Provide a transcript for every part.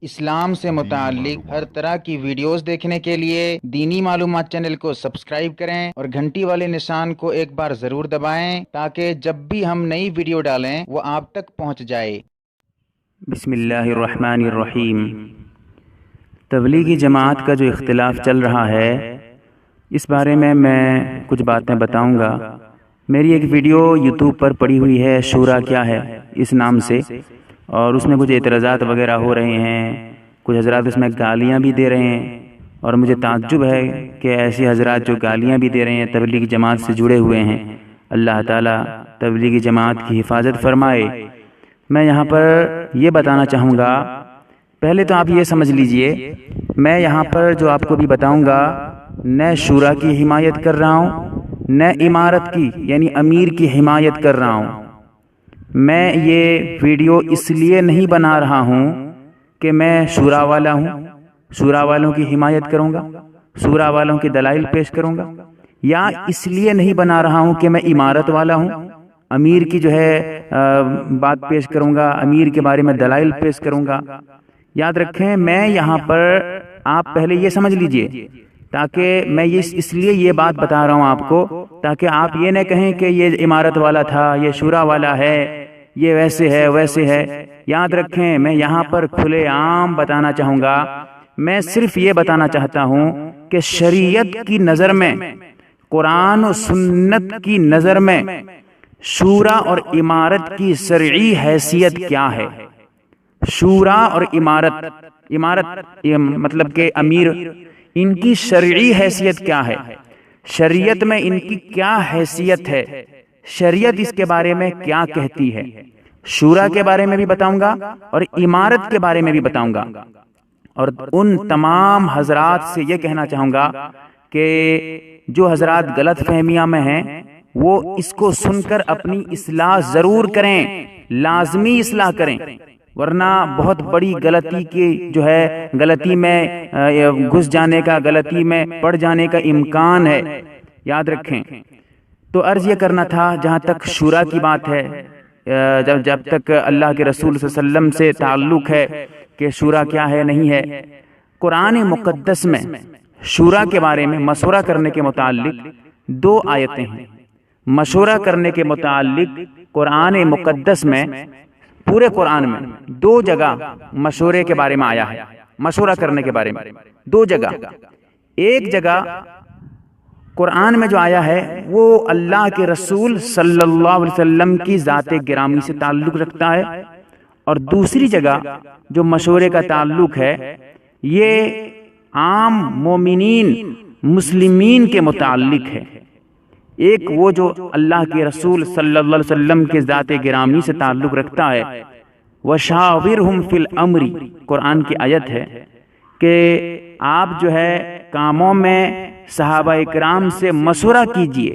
اسلام سے متعلق ہر طرح کی ویڈیوز دیکھنے کے لیے دینی معلومات چینل کو سبسکرائب کریں اور گھنٹی والے نشان کو ایک بار ضرور دبائیں تاکہ جب بھی ہم نئی ویڈیو ڈالیں وہ آپ تک پہنچ جائے۔ بسم اللہ الرحمن الرحیم۔ تبلیغی جماعت کا جو اختلاف چل رہا ہے اس بارے میں کچھ باتیں بتاؤں گا۔ میری ایک ویڈیو یوٹیوب پر پڑی ہوئی ہے، شورا کیا ہے اس نام سے، اور اس میں کچھ اعتراضات وغیرہ ہو رہے ہیں، کچھ حضرات اس میں گالیاں بھی دے رہے ہیں، اور مجھے تعجب ہے کہ ایسی حضرات جو گالیاں بھی دے رہے ہیں تبلیغی جماعت سے جڑے ہوئے ہیں۔ اللہ تعالیٰ تبلیغی جماعت کی حفاظت فرمائے۔ میں یہاں پر یہ بتانا چاہوں گا، پہلے تو آپ یہ سمجھ لیجئے، میں یہاں پر جو آپ کو بھی بتاؤں گا نہ شورا کی حمایت کر رہا ہوں، نہ امارت کی یعنی امیر کی حمایت کر رہا ہوں۔ میں یہ ویڈیو اس لیے نہیں بنا رہا ہوں کہ میں شورا والا ہوں، شورا والوں کی حمایت کروں گا، شورا والوں کے دلائل پیش کروں گا، یا اس لیے نہیں بنا رہا ہوں کہ میں امارت والا ہوں، امیر کی جو ہے بات پیش کروں گا، امیر کے بارے میں دلائل پیش کروں گا۔ یاد رکھیں، میں یہاں پر آپ پہلے یہ سمجھ لیجئے، تاکہ میں اس لیے یہ بات بتا رہا ہوں آپ کو تاکہ آپ یہ نہ کہیں کہ یہ امارت والا تھا، یہ شورا والا ہے، یہ ویسے ہے ویسے ہے۔ یاد رکھیں، میں یہاں پر کھلے عام بتانا چاہوں گا، میں صرف یہ بتانا چاہتا ہوں کہ شریعت کی نظر میں، قرآن و سنت کی نظر میں شورا اور امارت کی شرعی حیثیت کیا ہے۔ شورا اور امارت مطلب کہ امیر، ان کی شرعی حیثیت کیا ہے، شریعت میں ان کی کیا حیثیت ہے، شریعت اس کے بارے میں کیا کہتی ہے۔ شورا کے بارے میں بھی بتاؤں گا اور امارت کے بارے میں بھی بتاؤں گا، اور ان تمام حضرات سے یہ کہنا چاہوں گا کہ جو حضرات غلط فہمیاں میں ہیں وہ اس کو سن کر اپنی اصلاح ضرور کریں، لازمی اصلاح کریں، ورنہ بہت بڑی غلطی کی جو ہے غلطی میں گھس جانے کا، غلطی میں پڑ جانے کا امکان ہے۔ یاد رکھیں، تو عرض یہ کرنا تھا جہاں تک شورا کی بات ہے، جب تک اللہ کے رسول صلی اللہ علیہ وسلم سے تعلق ہے کہ شورا کیا ہے نہیں ہے، قرآن مقدس میں شورا کے بارے میں مشورہ کرنے کے متعلق 2 آیتیں ہیں۔ مشورہ کرنے کے متعلق قرآن مقدس میں، پورے قرآن میں 2 جگہ مشورے کے بارے میں آیا ہے، مشورہ کرنے کے بارے میں 2 جگہ۔ ایک جگہ قرآن میں جو آیا ہے وہ اللہ کے رسول صلی اللہ علیہ وسلم کی ذات گرامی سے تعلق رکھتا ہے، اور دوسری جگہ جو مشورے کا تعلق ہے یہ عام مومنین مسلمین کے متعلق ہے۔ ایک وہ جو اللہ کے رسول صلی اللہ علیہ وسلم کے ذات گرامی سے تعلق رکھتا ہے، وَشَاوِرْهُمْ فِي الْأَمْرِ، قرآن کی آیت ہے کہ آپ جو ہے کاموں میں صحابہ اکرام سے مشورہ کیجئے۔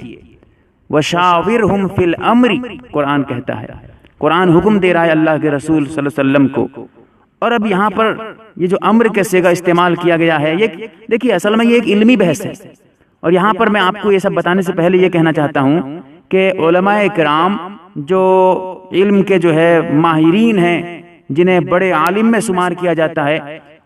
وَشَاوِرْهُمْ فِي الْأَمْرِ، قرآن کہتا ہے، قرآن حکم دے رہا ہے اللہ کے رسول صلی اللہ علیہ وسلم کو۔ اور اب یہاں پر یہ جو امر کے صیغہ استعمال کیا گیا ہے، یہ دیکھیے اصل میں یہ ایک علمی بحث ہے، اور یہاں پر میں آپ کو یہ سب بتانے سے پہلے یہ کہنا چاہتا ہوں کہ علماء اکرام جو علم کے جو ہے ماہرین ہیں، جنہیں بڑے عالم میں شمار کیا جاتا ہے،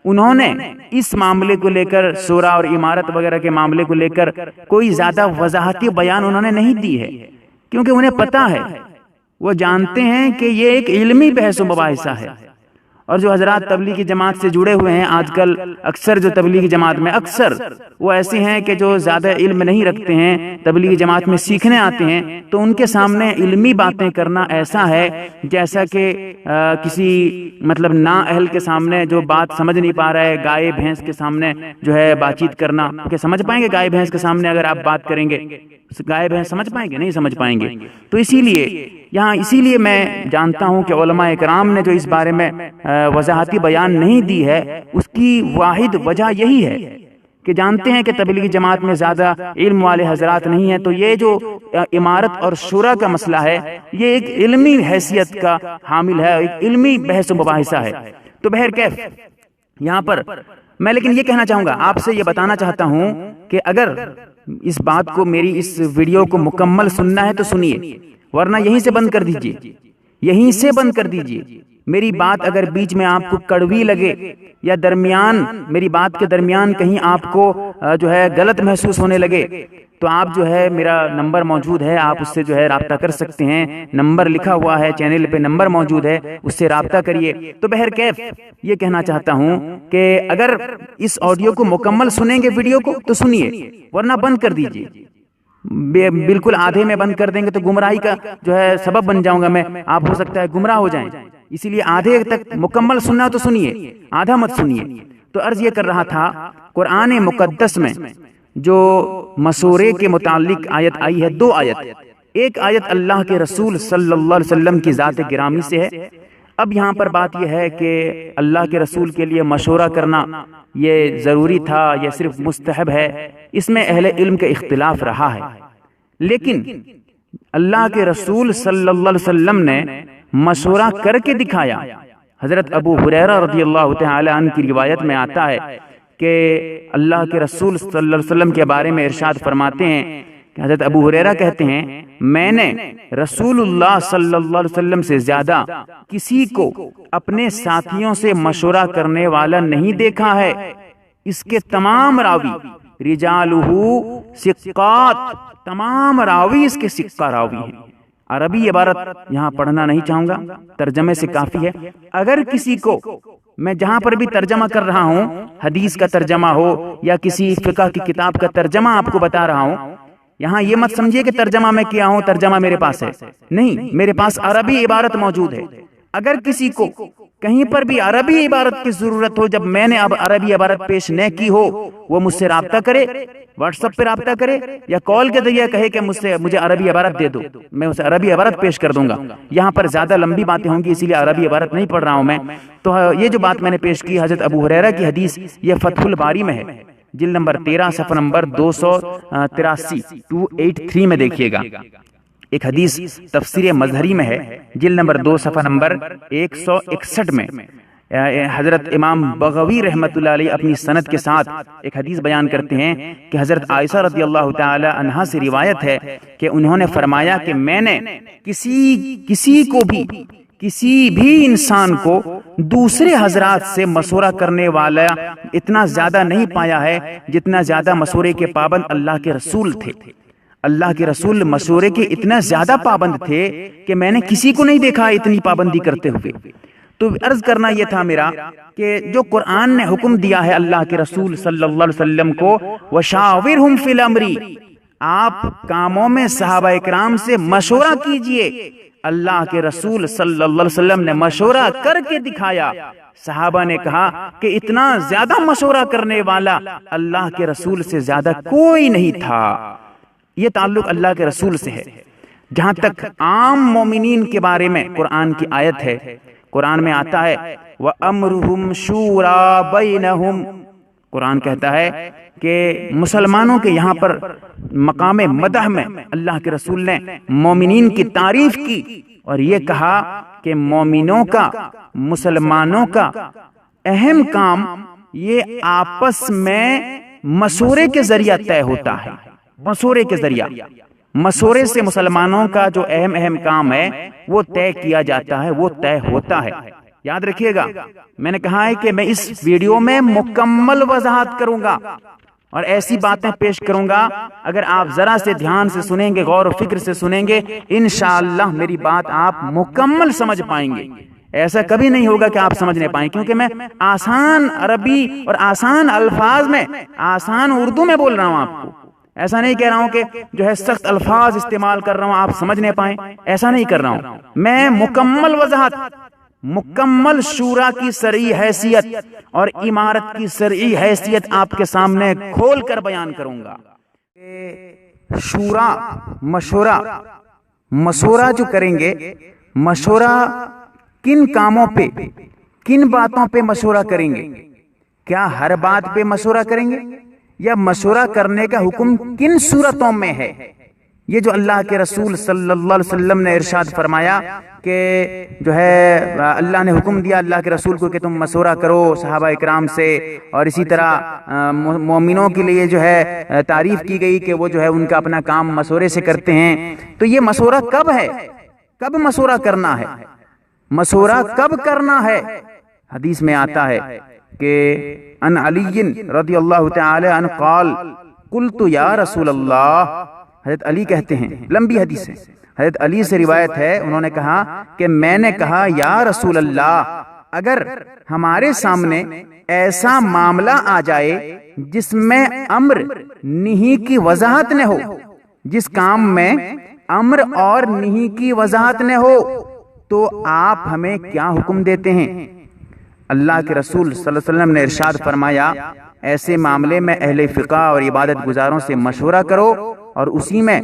انہوں نے اس معاملے کو لے کر، شورا اور امارت وغیرہ کے معاملے کو لے کر کوئی زیادہ وضاحتی بیان انہوں نے نہیں دی ہے، کیونکہ انہیں پتہ ہے، وہ جانتے ہیں کہ یہ ایک علمی بحث و مباحثہ ہے۔ اور جو حضرات تبلیغی جماعت سے جڑے ہوئے ہیں آج کل، اکثر جو تبلیغی جماعت میں اکثر وہ ایسے ہیں کہ جو زیادہ علم نہیں رکھتے ہیں، تبلیغی جماعت میں سیکھنے آتے ہیں، تو ان کے سامنے علمی باتیں کرنا ایسا ہے جیسا کہ کسی مطلب نا اہل کے سامنے جو بات سمجھ نہیں پا رہا ہے، گائے بھینس کے سامنے جو ہے بات چیت کرنا، کہ سمجھ پائیں گے گائے بھینس کے سامنے اگر آپ بات کریں گے؟ گائے بھینس سمجھ پائیں گے؟ نہیں سمجھ پائیں گے۔ تو اسی لیے میں جانتا ہوں کہ علماء اکرام نے جو اس بارے میں وضاحتی بیان نہیں دی ہے، اس کی واحد وجہ یہی ہے کہ جانتے ہیں کہ تبلیغی جماعت میں زیادہ علم والے حضرات نہیں ہیں، تو یہ جو امارت اور شورا کا مسئلہ ہے یہ ایک علمی حیثیت کا حامل ہے، ایک علمی بحث و مباحثہ ہے۔ تو بہرکیف یہاں پر میں لیکن یہ کہنا چاہوں گا، آپ سے یہ بتانا چاہتا ہوں کہ اگر اس بات کو، میری اس ویڈیو کو مکمل سننا ہے تو سنیے، ورنہ یہیں سے بند کر دیجئے، یہیں سے بند کر دیجئے۔ میری بات اگر بیچ میں آپ کو کڑوی لگے یا درمیان میری بات کے درمیان کہیں آپ کو جو ہے غلط محسوس ہونے لگے تو آپ جو ہے میرا نمبر موجود ہے، آپ اس سے جو ہے رابطہ کر سکتے ہیں، نمبر لکھا ہوا ہے چینل پہ، نمبر موجود ہے، اس سے رابطہ کریے۔ تو بہرکیف یہ کہنا چاہتا ہوں کہ اگر اس آڈیو کو مکمل سنیں گے ویڈیو کو تو سنیے، ورنہ بند کر دیجیے۔ بالکل آدھے میں بند کر دیں گے تو گمراہی کا جو ہے سبب بن جاؤں گا میں، آپ ہو سکتا ہے گمراہ ہو جائیں، اسی لیے آدھے تک مکمل سننا تو سنیے، آدھا مت سنیے۔ تو عرض یہ کر رہا تھا، قرآن مقدس میں جو مشورے کے متعلق آیت آئی ہے، 2 آیت، ایک آیت اللہ کے رسول صلی اللہ علیہ وسلم کی ذات گرامی سے ہے۔ اب یہاں پر بات یہ ہے کہ اللہ کے رسول کے لیے مشورہ کرنا یہ ضروری تھا یا صرف مستحب ہے، اس میں اہل علم کا اختلاف رہا ہے، لیکن اللہ کے رسول صلی اللہ علیہ وسلم نے مشورہ کر کے دکھایا۔ حضرت ابو ہریرہ رضی اللہ تعالی عنہ کی روایت میں آتا ہے کہ اللہ کے رسول صلی اللہ علیہ وسلم کے بارے میں ارشاد فرماتے ہیں کہ حضرت ابو ہریرہ کہتے ہیں، میں نے رسول اللہ صلی اللہ علیہ وسلم سے زیادہ کسی کو اپنے ساتھیوں سے مشورہ کرنے والا نہیں دیکھا ہے، اس کے تمام راوی رجالہ ثقات، تمام راوی اس کے ثقہ راوی ہیں۔ عربی عبارت یہاں پڑھنا نہیں چاہوں گا، ترجمے سے کافی ہے۔ اگر کسی کو، میں جہاں پر بھی ترجمہ کر رہا ہوں، حدیث کا ترجمہ ہو یا کسی فقہ کی کتاب کا ترجمہ آپ کو بتا رہا ہوں، یہاں یہ مت سمجھیے کہ ترجمہ میں کیا ہوں، ترجمہ میرے پاس ہے، نہیں، میرے پاس عربی عبارت موجود ہے۔ اگر کسی کو کہیں پر بھی عربی عبارت کی ضرورت ہو، جب میں نے اب عربی عبارت پیش نہ کی ہو، وہ مجھ سے رابطہ کرے، واٹس ایپ پہ رابطہ کرے یا کال کے ذریعے کہے کہ مجھے عربی عبارت دے دو، میں اسے عربی عبارت پیش کر دوں گا۔ یہاں پر زیادہ لمبی باتیں ہوں گی، اسی لیے عربی عبارت نہیں پڑھ رہا ہوں میں۔ تو یہ جو بات میں نے پیش کی حضرت ابو ہریرہ کی حدیث، یہ فتح الباری میں ہے، جلد نمبر 13 صفحہ نمبر 283 283 میں دیکھیے گا۔ ایک حدیث تفسیر مظہری میں ہے، جلد نمبر 2 صفحہ نمبر 161 میں حضرت امام بغوی رحمۃ اللہ علیہ اپنی سند کے ساتھ ایک حدیث بیان کرتے ہیں کہ حضرت عائشہ رضی اللہ تعالی عنہا سے روایت ہے کہ انہوں نے فرمایا کہ میں نے کسی بھی انسان کو دوسرے حضرات سے مشورہ کرنے والا اتنا زیادہ نہیں پایا ہے جتنا زیادہ مشورے کے پابند اللہ کے رسول تھے۔ اللہ کے رسول مشورے کے اتنا زیادہ پابند تھے کہ میں نے کسی کو نہیں دیکھا اتنی پابندی کرتے ہوئے۔ تو عرض کرنا یہ تھا میرا کہ جو قرآن نے حکم دیا ہے اللہ کے رسول صلی اللہ علیہ وسلم کو، وَشَاوِرْهُمْ فِي الْأَمْرِ، آپ کاموں میں صحابہ اکرام سے مشورہ کیجئے۔ اللہ کے رسول صلی اللہ علیہ وسلم نے مشورہ کر کے دکھایا۔ صحابہ نے کہا کہ اتنا زیادہ مشورہ کرنے والا اللہ کے رسول سے زیادہ کوئی نہیں تھا۔ یہ تعلق اللہ کے رسول سے ہے۔ جہاں تک عام مومنین کے بارے میں قرآن کی آیت ہے، قرآن میں آتا ہے وَأَمْرُهُمْ شُورَى بَيْنَهُمْ، قرآن کہتا ہے کہ مسلمانوں کے یہاں پر مقام مدح میں اللہ کے رسول نے مومنین کی تعریف کی اور یہ کہا کہ مومنوں کا، مسلمانوں کا اہم کام یہ آپس میں مشورے کے ذریعہ طے ہوتا ہے۔ مشورے کے ذریعہ، مشورے سے مسلمانوں کا جو اہم کام ہے وہ طے کیا جاتا ہے، وہ طے ہوتا ہے۔ یاد رکھیے گا، میں نے کہا ہے کہ میں اس ویڈیو میں مکمل وضاحت کروں گا اور ایسی باتیں پیش کروں گا، اگر آپ ذرا سے دھیان سے سنیں گے، غور و فکر سے سنیں گے، انشاءاللہ میری بات آپ مکمل سمجھ پائیں گے۔ ایسا کبھی نہیں ہوگا کہ آپ سمجھ نہیں پائیں، کیونکہ میں آسان عربی اور آسان الفاظ میں، آسان اردو میں بول رہا ہوں آپ کو۔ ایسا نہیں کہہ رہا ہوں کہ جو ہے سخت الفاظ استعمال کر رہا ہوں آپ سمجھ نہیں پائیں، ایسا نہیں کر رہا ہوں۔ میں مکمل وضاحت، مکمل شورا کی شرعی حیثیت اور امارت کی شرعی حیثیت آپ کے سامنے کھول کر بیان کروں گا۔ شورا، مشورہ جو کریں گے، مشورہ کن کاموں پہ، کن باتوں پہ مشورہ کریں گے؟ کیا ہر بات پہ مشورہ کریں گے؟ یا مشورہ کرنے کا حکم کن صورتوں میں ہے؟ یہ جو اللہ کے رسول صلی اللہ علیہ وسلم نے ارشاد فرمایا کہ جو ہے اللہ نے حکم دیا اللہ کے رسول کو کہ تم مشورہ کرو صحابہ اکرام سے، اور اسی طرح مومنوں کے لیے جو ہے تعریف کی گئی کہ وہ جو ہے ان کا اپنا کام مشورے سے کرتے ہیں۔ تو یہ مشورہ کب ہے، کب مشورہ کرنا ہے؟ مشورہ کب کرنا ہے؟ حدیث میں آتا ہے کہ ان علی رضی اللہ تعالی عنہ قال قلت یا رسول اللہ، حضرت علی کہتے ہیں، لمبی حدیث ہے، حضرت علی سے روایت ہے، انہوں نے کہا کہ میں نے کہا یا رسول اللہ، اگر ہمارے سامنے ایسا معاملہ آ جائے جس میں امر نہی کی وضاحت نہ ہو، جس کام میں امر اور نہی کی وضاحت نہ ہو، تو آپ ہمیں کیا حکم دیتے ہیں؟ اللہ کے رسول صلی اللہ علیہ وسلم نے ارشاد فرمایا، ایسے معاملے میں اہل فقہ اور عبادت گزاروں سے مشورہ کرو، اور اسی میں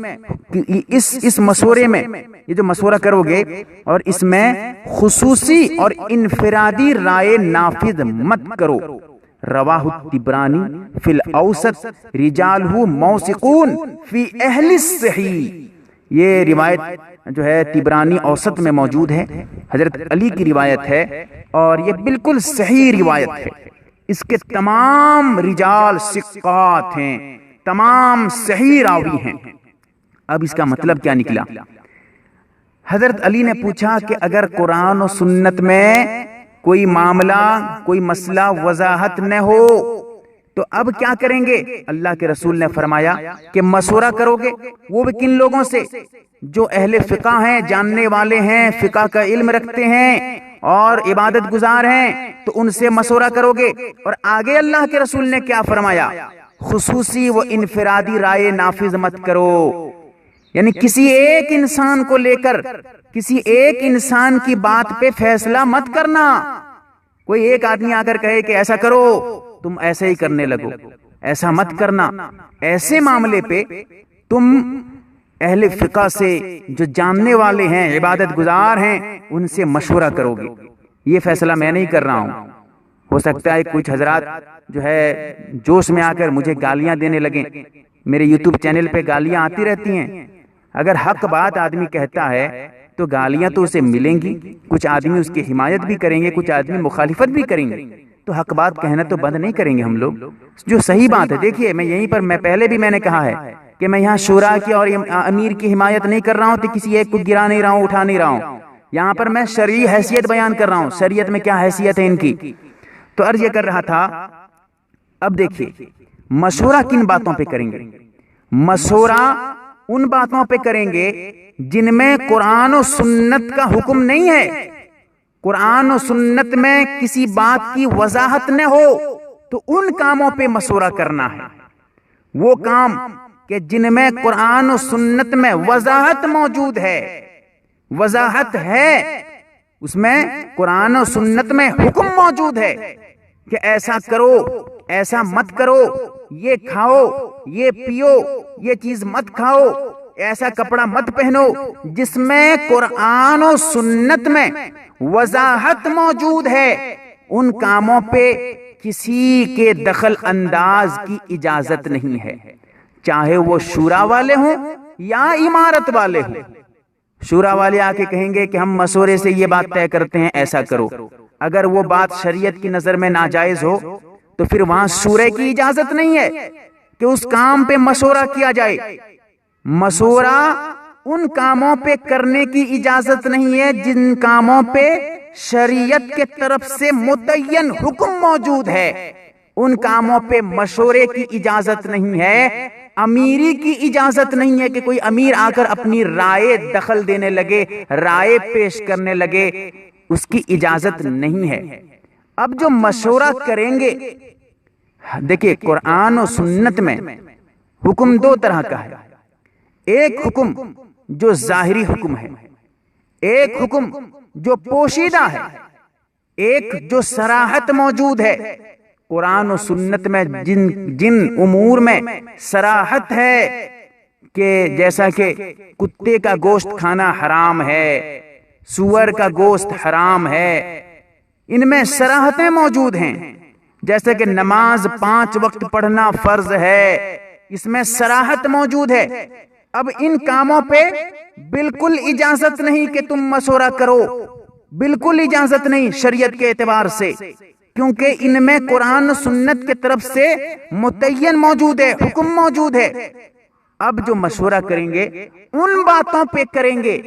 اس مشورے میں، یہ جو مشورہ کرو گے، اور اس میں خصوصی اور انفرادی رائے نافذ مت کرو۔ رواہ الطبرانی فی الاوسط رجالہ موثقون فی اہل الصحیح، یہ روایت جو ہے طبرانی اوسط میں موجود ہے، حضرت علی کی روایت ہے، اور یہ بالکل صحیح روایت ہے، اس کے تمام رجال ثقات ہیں، تمام صحیح راوی ہیں۔ اب اس کا مطلب کیا نکلا؟ حضرت علی نے پوچھا کہ اگر قرآن و سنت میں کوئی معاملہ، کوئی مسئلہ وضاحت نہ ہو تو اب کیا کریں گے؟ اللہ کے رسول نے فرمایا کہ مشورہ کرو گے، وہ بھی کن لوگوں سے؟ جو اہل فقہ ہیں، جاننے والے ہیں، فقہ کا علم رکھتے ہیں اور عبادت گزار ہیں، تو ان سے مشورہ کرو گے۔ اور آگے اللہ کے رسول نے کیا فرمایا؟ خصوصی و انفرادی رائے نافذ مت کرو، یعنی کسی ایک انسان کو لے کر، کسی ایک انسان کی بات پہ فیصلہ مت کرنا۔ کوئی ایک آدمی آ کر کہے کہ ایسا کرو، تم ایسے ہی کرنے لگو، ایسا مت کرنا۔ ایسے معاملے پہ تم اہل فقہ سے، جو جاننے والے ہیں، عبادت گزار ہیں، ان سے مشورہ کرو گے۔ یہ فیصلہ میں نہیں کر رہا ہوں۔ ہو سکتا ہے کچھ حضرات جو ہے جوش میں آ کر مجھے گالیاں دینے لگیں، میرے یوٹیوب چینل پہ گالیاں آتی رہتی ہیں۔ اگر حق بات آدمی کہتا ہے تو گالیاں تو اسے ملیں گی، کچھ آدمی اس کی حمایت بھی کریں گے، کچھ آدمی مخالفت بھی کریں گے، تو حق بات کہنا تو بند نہیں کریں گے ہم لوگ۔ جو صحیح بات ہے، دیکھیے میں یہیں پر، میں پہلے بھی میں نے کہا ہے کہ میں یہاں شورا کی اور امیر کی حمایت نہیں کر رہا ہوں، تو کسی ایک کو گرا نہیں رہا ہوں، اٹھا نہیں رہا ہوں۔ یہاں پر میں شرعی حیثیت بیان کر رہا ہوں، شریعت میں کیا حیثیت ہے ان کی۔ تو عرض یہ کر رہا تھا، اب دیکھیے مشورہ کن باتوں پہ کریں گے؟ مشورہ ان باتوں پہ کریں گے جن میں قرآن و سنت کا حکم نہیں ہے، قرآن و سنت میں کسی بات کی وضاحت نہ ہو، تو ان کاموں پہ مشورہ کرنا ہے۔ وہ کام کہ جن میں قرآن و سنت میں وضاحت موجود ہے، وضاحت ہے، اس میں قرآن و سنت میں حکم موجود ہے کہ ایسا کرو، ایسا مت کرو، یہ کھاؤ، یہ پیو، یہ چیز مت کھاؤ، ایسا کپڑا مت پہنو، جس میں قرآن و سنت میں وضاحت موجود ہے، ان کاموں پہ کسی کے دخل انداز کی اجازت نہیں ہے، چاہے وہ شورا والے ہوں یا امارت والے ہوں۔ شورا والے آ کے کہیں گے کہ ہم مشورے سے یہ بات طے کرتے ہیں، ایسا کرو، اگر وہ بات شریعت کی نظر میں ناجائز ہو تو پھر وہاں شورے کی اجازت نہیں ہے کہ اس کام پہ مشورہ کیا جائے۔ مشورہ ان کاموں پہ کرنے کی اجازت نہیں ہے جن کاموں پہ شریعت کے طرف سے متعین حکم موجود ہے، ان کاموں پہ مشورے کی اجازت نہیں ہے، امیری کی اجازت نہیں ہے کہ کوئی امیر آ کر اپنی رائے دخل دینے لگے، رائے پیش کرنے لگے، اس کی اجازت نہیں ہے۔ اب جو مشورہ کریں گے، دیکھیں قرآن و سنت میں حکم دو طرح کا ہے، ایک حکم جو ظاہری حکم ہے، ایک حکم جو پوشیدہ ہے، ایک جو صراحت موجود ہے۔ قرآن و سنت میں جن امور میں صراحت ہے کہ جیسا کہ کتے کا گوشت کھانا حرام ہے، سور کا گوشت حرام ہے، ان میں صراحتیں موجود ہیں، جیسے کہ نماز 5 وقت پڑھنا فرض ہے، اس میں صراحت موجود ہے۔ اب ان کاموں پہ بالکل اجازت نہیں کہ تم مشورہ کرو، بالکل اجازت نہیں شریعت کے اعتبار سے، کیونکہ ان میں قرآن و سنت کے طرف سے متعین موجود ہے، حکم موجود ہے۔ اب جو مشورہ کریں گے ان باتوں پہ کریں گے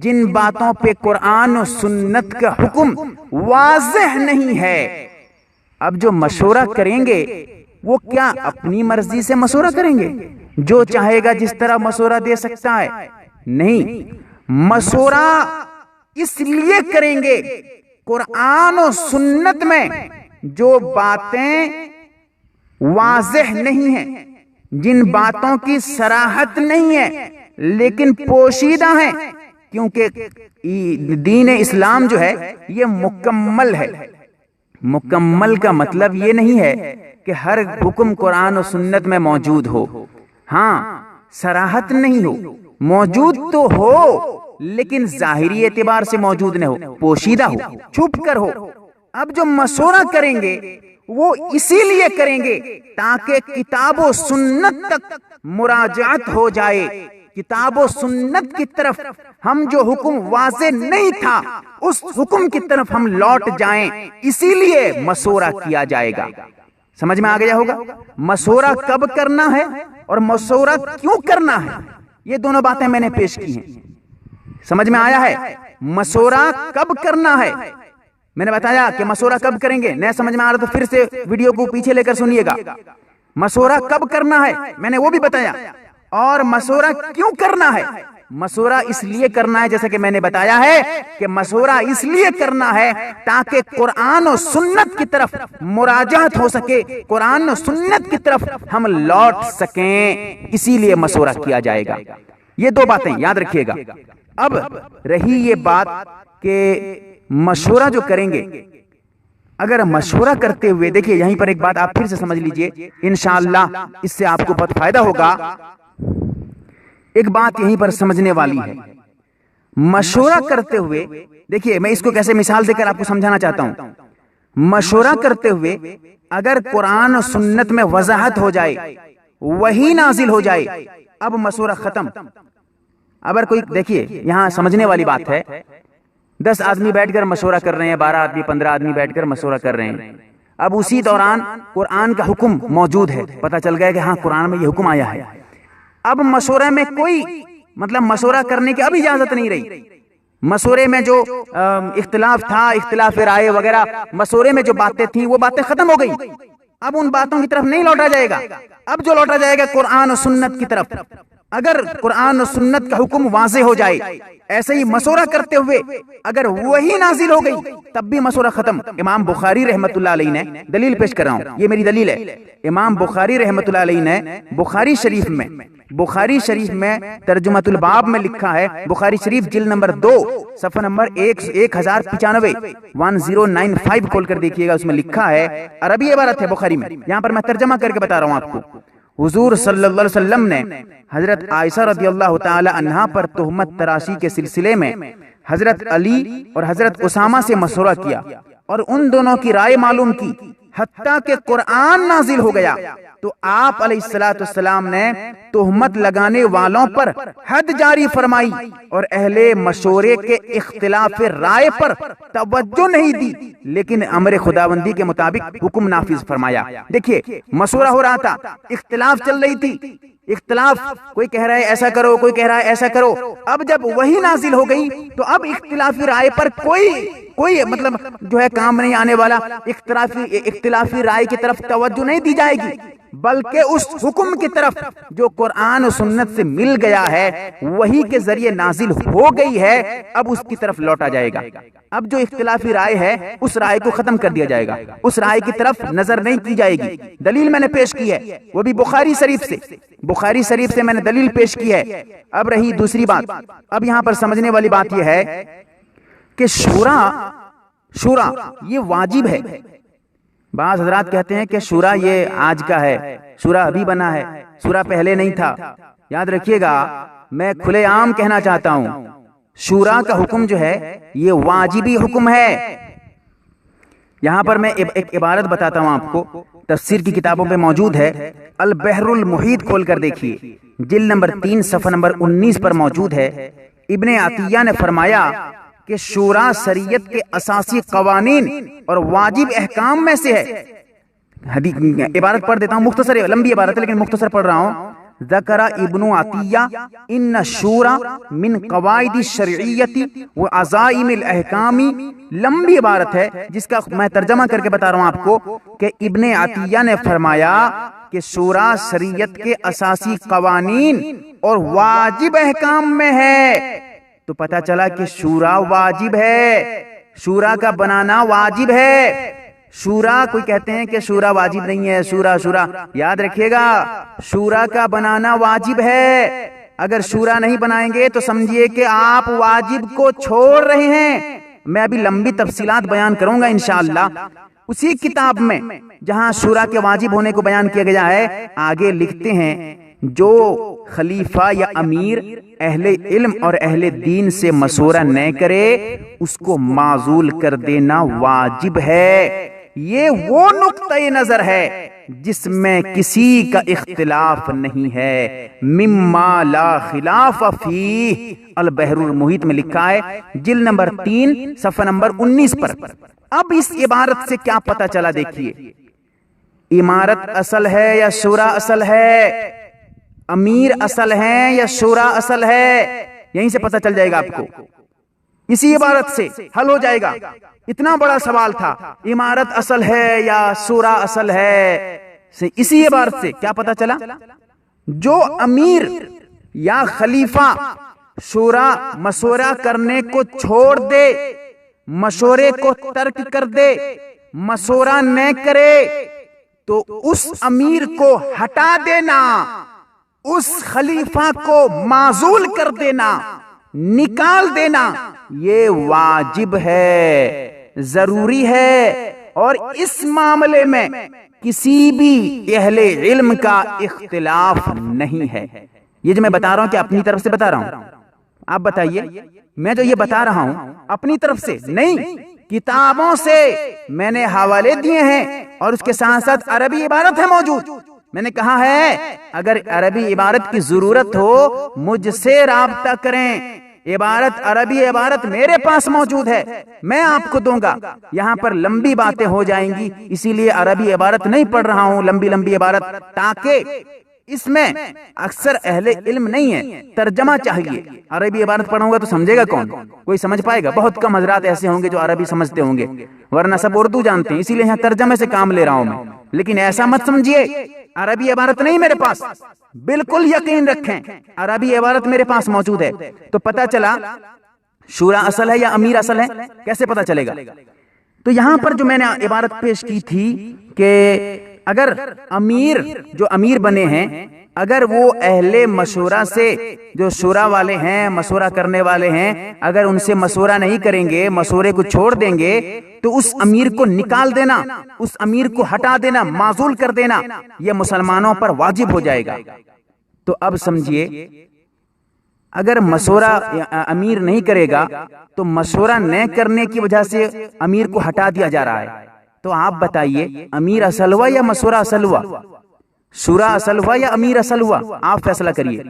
جن باتوں پہ قرآن و سنت کا حکم واضح نہیں ہے۔ اب جو مشورہ کریں گے وہ کیا اپنی مرضی سے مشورہ کریں گے؟ جو چاہے گا جس طرح مشورہ دے سکتا ہے؟ نہیں، مشورہ اس لیے کریں گے قرآن و سنت میں جو باتیں واضح نہیں ہیں، جن باتوں کی صراحت نہیں ہے لیکن پوشیدہ ہیں، کیونکہ دین اسلام جو ہے یہ مکمل ہے۔ مکمل کا مطلب یہ نہیں ہے کہ ہر حکم قرآن و سنت میں موجود ہو، ہاں صراحت نہیں ہو، موجود تو ہو لیکن ظاہری اعتبار سے موجود نہ ہو، پوشیدہ ہو، چھپ کر ہو۔ اب جو مشورہ کریں گے وہ اسی لیے کریں گے تاکہ کتاب و سنت تک مراجعت ہو جائے، کتاب و سنت کی طرف ہم جو حکم واضح نہیں تھا اس حکم کی طرف ہم لوٹ جائیں، اسی لیے مشورہ کیا جائے گا۔ سمجھ میں آ گیا ہوگا مشورہ کب کرنا ہے اور مشورہ کیوں کرنا ہے، یہ دونوں باتیں میں نے پیش کی ہیں۔ سمجھ میں آیا ہے مشورہ کب کرنا ہے؟ میں نے بتایا کہ مشورہ کب کریں گے، نہ سمجھ میں آ رہا تو پھر سے ویڈیو کو پیچھے لے کر سنیے گا۔ مشورہ کب کرنا ہے میں نے وہ بھی بتایا، اور مشورہ کیوں کرنا ہے۔ مشورہ اس لیے کرنا ہے جیسا کہ میں نے بتایا ہے کہ مشورہ اس لیے کرنا ہے تاکہ قرآن و سنت کی طرف مراجعت ہو سکے، قرآن و سنت کی طرف ہم لوٹ سکیں، اسی لیے مشورہ کیا جائے گا۔ یہ دو باتیں یاد رکھیے گا۔ اب رہی یہ بات کہ مشورہ جو کریں گے، اگر مشورہ کرتے ہوئے دیکھیے یہیں پر ایک بات آپ پھر سے سمجھ لیجئے، انشاءاللہ اس سے آپ کو بہت فائدہ ہوگا۔ ایک بات یہیں پر سمجھنے والی ہے، مشورہ کرتے ہوئے دیکھیے میں اس کو کیسے مثال دے کر آپ کو سمجھانا چاہتا ہوں۔ مشورہ کرتے ہوئے اگر قرآن و سنت میں وضاحت ہو جائے، وہی نازل ہو جائے، اب مشورہ ختم۔ اگر کوئی دیکھیے یہاں سمجھنے والی بات ہے، 10 آدمی بیٹھ کر مشورہ کر رہے ہیں، 12 آدمی 15 آدمی بیٹھ کر مشورہ کر رہے ہیں، اب اسی دوران قرآن کا حکم موجود ہے، پتہ چل گیا کہ ہاں قرآن میں یہ حکم آیا ہے۔ اب مشورے میں کوئی مطلب مشورہ کرنے کی اب اجازت نہیں رہی، مشورے میں جو اختلاف تھا، اختلاف رائے وغیرہ، مشورے میں جو باتیں تھیں وہ باتیں ختم ہو گئی، اب ان باتوں کی طرف نہیں لوٹا جائے گا، اب جو لوٹا جائے گا قرآن و سنت کی طرف۔ اگر قرآن و سنت کا حکم واضح ہو جائے، ایسے ہی مشورہ کرتے ہوئے اگر وہی نازل ہو گئی تب بھی مشورہ ختم۔ امام بخاری رحمت اللہ علیہ نے دلیل پیش کر رہا ہوں، یہ میری دلیل ہے۔ امام بخاری رحمت اللہ علیہ نے بخاری شریف میں ترجمۃ الباب میں لکھا ہے، بخاری شریف جلد نمبر 2 صفحہ نمبر 1095 1095 کھول کر دیکھیے گا، اس میں لکھا ہے، عربی عبارت ہے بخاری میں، یہاں پر میں ترجمہ کر کے بتا رہا ہوں آپ کو۔ حضور صلی اللہ علیہ وسلم نے حضرت عائشہ رضی اللہ تعالی عنہا پر تہمت تراشی کے سلسلے میں حضرت علی اور حضرت اسامہ سے مشورہ کیا اور ان دونوں کی رائے معلوم کی، حتیٰ کہ قرآن نازل ہو گیا تو آپ علیہ السلام نے تہمت لگانے والوں پر حد جاری فرمائی اور اہل مشورے کے اختلاف رائے پر توجہ نہیں دی، لیکن امر خداوندی کے مطابق حکم نافذ فرمایا۔ دیکھیے مشورہ ہو رہا تھا، اختلاف چل رہی تھی، اختلاف، کوئی کہہ رہا ہے ایسا کرو، کوئی کہہ رہا ہے ایسا کرو، اب جب وہی نازل ہو گئی تو اب اختلافی رائے پر کوئی مطلب جو ہے کام نہیں آنے والا، اختلافی رائے کی طرف توجہ نہیں دی جائے گی، بلکہ اس حکم کی طرف جو قرآن و سنت سے مل گیا ہے، وہی کے ذریعے نازل ہو گئی ہے، اب اس کی طرف لوٹا جائے گا۔ اب جو اختلافی رائے ہے اس رائے کو ختم کر دیا جائے گا، اس رائے کی طرف نظر نہیں کی جائے گی۔ دلیل میں نے پیش کی ہے، وہ بھی بخاری شریف سے میں نے دلیل پیش کی ہے۔ اب رہی دوسری بات، اب یہاں پر سمجھنے والی بات یہ ہے کہ شورا یہ واجب ہے۔ بعض حضرات کہتے ہیں کہ شورا یہ آج کا ہے، شورا ابھی بنا ہے، شورا پہلے نہیں تھا۔ یاد رکھیے گا، میں کھلے عام کہنا چاہتا ہوں، شورا کا حکم جو ہے یہ واجبی حکم ہے۔ یہاں پر میں ایک عبارت بتاتا ہوں آپ کو، تفسیر کی کتابوں پہ موجود ہے، البحر المحیط کھول کر دیکھیے، جلد نمبر 3 صفحہ نمبر 19 پر موجود ہے۔ ابن عطیہ نے فرمایا کہ شورا شریعت کے اساسی قوانین اور واجب احکام میں سے ہے۔ عبارت پڑھ دیتا ہوں، مختصر، لمبی عبارت ہے لیکن مختصر پڑھ رہا ہوں۔ ذکر ابن عطیہ ان شورا من قواعد الشرعیت و عزائم الاحکام. لمبی عبارت ہے جس کا میں ترجمہ کر کے بتا رہا ہوں آپ کو کہ ابن عطیہ نے فرمایا کہ شورا شریعت کے اساسی قوانین اور واجب احکام میں ہے. تو پتہ چلا کہ شورا واجب ہے، شورا کا بنانا واجب ہے. شورا کوئی کہتے ہیں کہ شورا واجب نہیں ہے، شورا یاد رکھیے گا، شورا کا بنانا واجب ہے. اگر شورا نہیں بنائیں گے تو سمجھیے کہ آپ واجب کو چھوڑ رہے ہیں. میں ابھی لمبی تفصیلات بیان کروں گا انشاءاللہ اسی کتاب میں جہاں شورا کے واجب ہونے کو بیان کیا گیا ہے. آگے لکھتے ہیں جو خلیفہ یا امیر اہل علم اور اہل دین سے مشورہ نہ کرے اس کو معزول کر دینا واجب ہے. یہ وہ نقطہ نظر ہے جس میں کسی کا اختلاف نہیں ہے. مما لا خلاف فیہ، البحر المحیط میں لکھا ہے جلد نمبر 3 صفحہ نمبر 19 پر. اب اس عبارت سے کیا پتہ چلا دیکھیے، امارت اصل ہے یا شورا اصل ہے، امیر اصل ہے یا شورا اصل ہے، یہیں سے پتہ چل جائے گا آپ کو. اسی عبارت سے حل ہو جائے گا. اتنا بڑا سوال تھا، امارت اصل ہے یا شورا اصل ہے، اسی عبارت سے کیا پتہ چلا، جو امیر یا خلیفہ شورا مشورہ کرنے کو چھوڑ دے، مشورے کو ترک کر دے، مشورہ نہ کرے، تو اس امیر کو ہٹا دینا، اس خلیفہ کو معزول کر دینا، نکال دینا، یہ واجب ہے، ضروری ہے. اور اس معاملے میں کسی بھی اہل علم کا اختلاف نہیں ہے. یہ جو میں بتا رہا ہوں کہ اپنی طرف سے بتا رہا ہوں، آپ بتائیے میں جو یہ بتا رہا ہوں اپنی طرف سے نہیں، کتابوں سے میں نے حوالے دیے ہیں اور اس کے ساتھ ساتھ عربی عبارت ہے موجود. میں نے کہا ہے اگر عربی عبارت کی ضرورت ہو مجھ سے رابطہ کریں، عربی عبارت میرے پاس موجود ہے، میں آپ کو دوں گا. یہاں پر لمبی باتیں ہو جائیں گی، اسی لیے عربی عبارت نہیں پڑھ رہا ہوں، لمبی عبارت، تاکہ اس میں اکثر اہل علم نہیں ہے، ترجمہ چاہیے. عربی عبارت پڑھوں گا تو سمجھے گا کون؟ کوئی سمجھ پائے گا؟ بہت کم حضرات ایسے ہوں گے جو عربی سمجھتے ہوں گے، ورنہ سب اردو جانتے ہیں، اسی لیے یہاں ترجمے سے کام لے رہا ہوں میں. لیکن ایسا مت سمجھیے عربی عبارت نہیں میرے پاس، بالکل یقین رکھیں عربی عبارت میرے پاس موجود ہے. تو پتہ چلا شورا اصل ہے یا امیر اصل ہے، کیسے پتہ چلے گا؟ تو یہاں پر جو میں نے عبارت پیش کی تھی کہ اگر امیر جو امیر بنے ہیں، اگر وہ اہل مشورہ سے، جو شورا والے ہیں، مشورہ کرنے والے ہیں، اگر ان سے مشورہ نہیں کریں گے، مشورے کو چھوڑ دیں گے، تو اس امیر کو نکال دینا، اس امیر کو ہٹا دینا، معزول کر دینا، یہ مسلمانوں پر واجب ہو جائے گا. تو اب سمجھیے اگر مشورہ امیر نہیں کرے گا تو مشورہ نہ کرنے کی وجہ سے امیر کو ہٹا دیا جا رہا ہے. تو آپ بتائیے امیر اصل ہوا یا مشورہ اصل ہوا؟ شورا اصل ہوا یا امیر اصل ہوا؟ آپ فیصلہ کریے.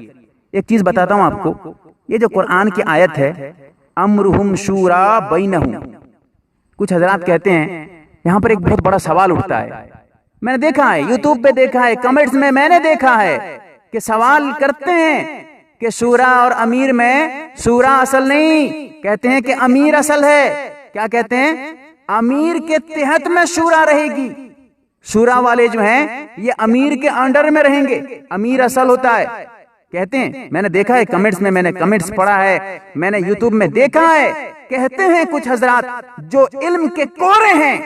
ایک چیز بتاتا ہوں آپ کو، یہ جو قرآن کی آیت ہے امرہم شورا بینہم، کچھ حضرات کہتے ہیں، یہاں پر ایک بہت بڑا سوال اٹھتا ہے، میں نے دیکھا ہے یوٹیوب پہ دیکھا ہے، کمنٹس میں نے دیکھا ہے کہ سوال کرتے ہیں کہ شورا اور امیر میں شورا اصل نہیں، کہتے ہیں کہ امیر اصل ہے. کیا کہتے ہیں؟ امیر کے تحت میں شورا رہے گی، شورا والے جو ہیں یہ امیر کے انڈر میں رہیں گے، امیر اصل ہوتا ہے کہتے ہیں. میں نے دیکھا ہے کمنٹس میں، میں نے کمنٹس پڑھا ہے، میں نے یوٹیوب میں دیکھا ہے، کہتے ہیں کچھ حضرات جو علم کے کورے ہیں،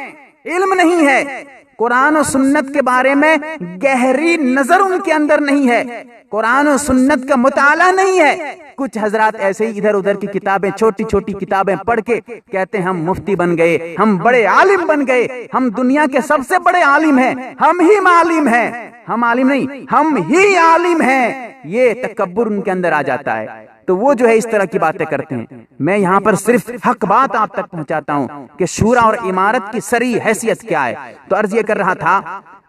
علم نہیں ہے، قرآن و سنت کے بارے میں گہری نظر ان کے اندر نہیں ہے، قرآن و سنت کا مطالعہ نہیں ہے. کچھ حضرات ایسے ہی ادھر ادھر کی کتابیں، چھوٹی چھوٹی کتابیں پڑھ کے کہتے ہیں ہم مفتی بن گئے، ہم بڑے عالم بن گئے، ہم دنیا کے سب سے بڑے عالم ہیں، ہم ہی عالم ہیں. ہم عالم نہیں، ہم ہی عالم ہیں. یہ تکبر ان کے اندر آ جاتا ہے. تو وہ جو ہے اس طرح کی باتیں کرتے ہیں. میں یہاں پر صرف حق بات آپ تک پہنچاتا ہوں کہ شورا اور امارت کی صریح حیثیت کیا ہے. تو عرض یہ کر رہا تھا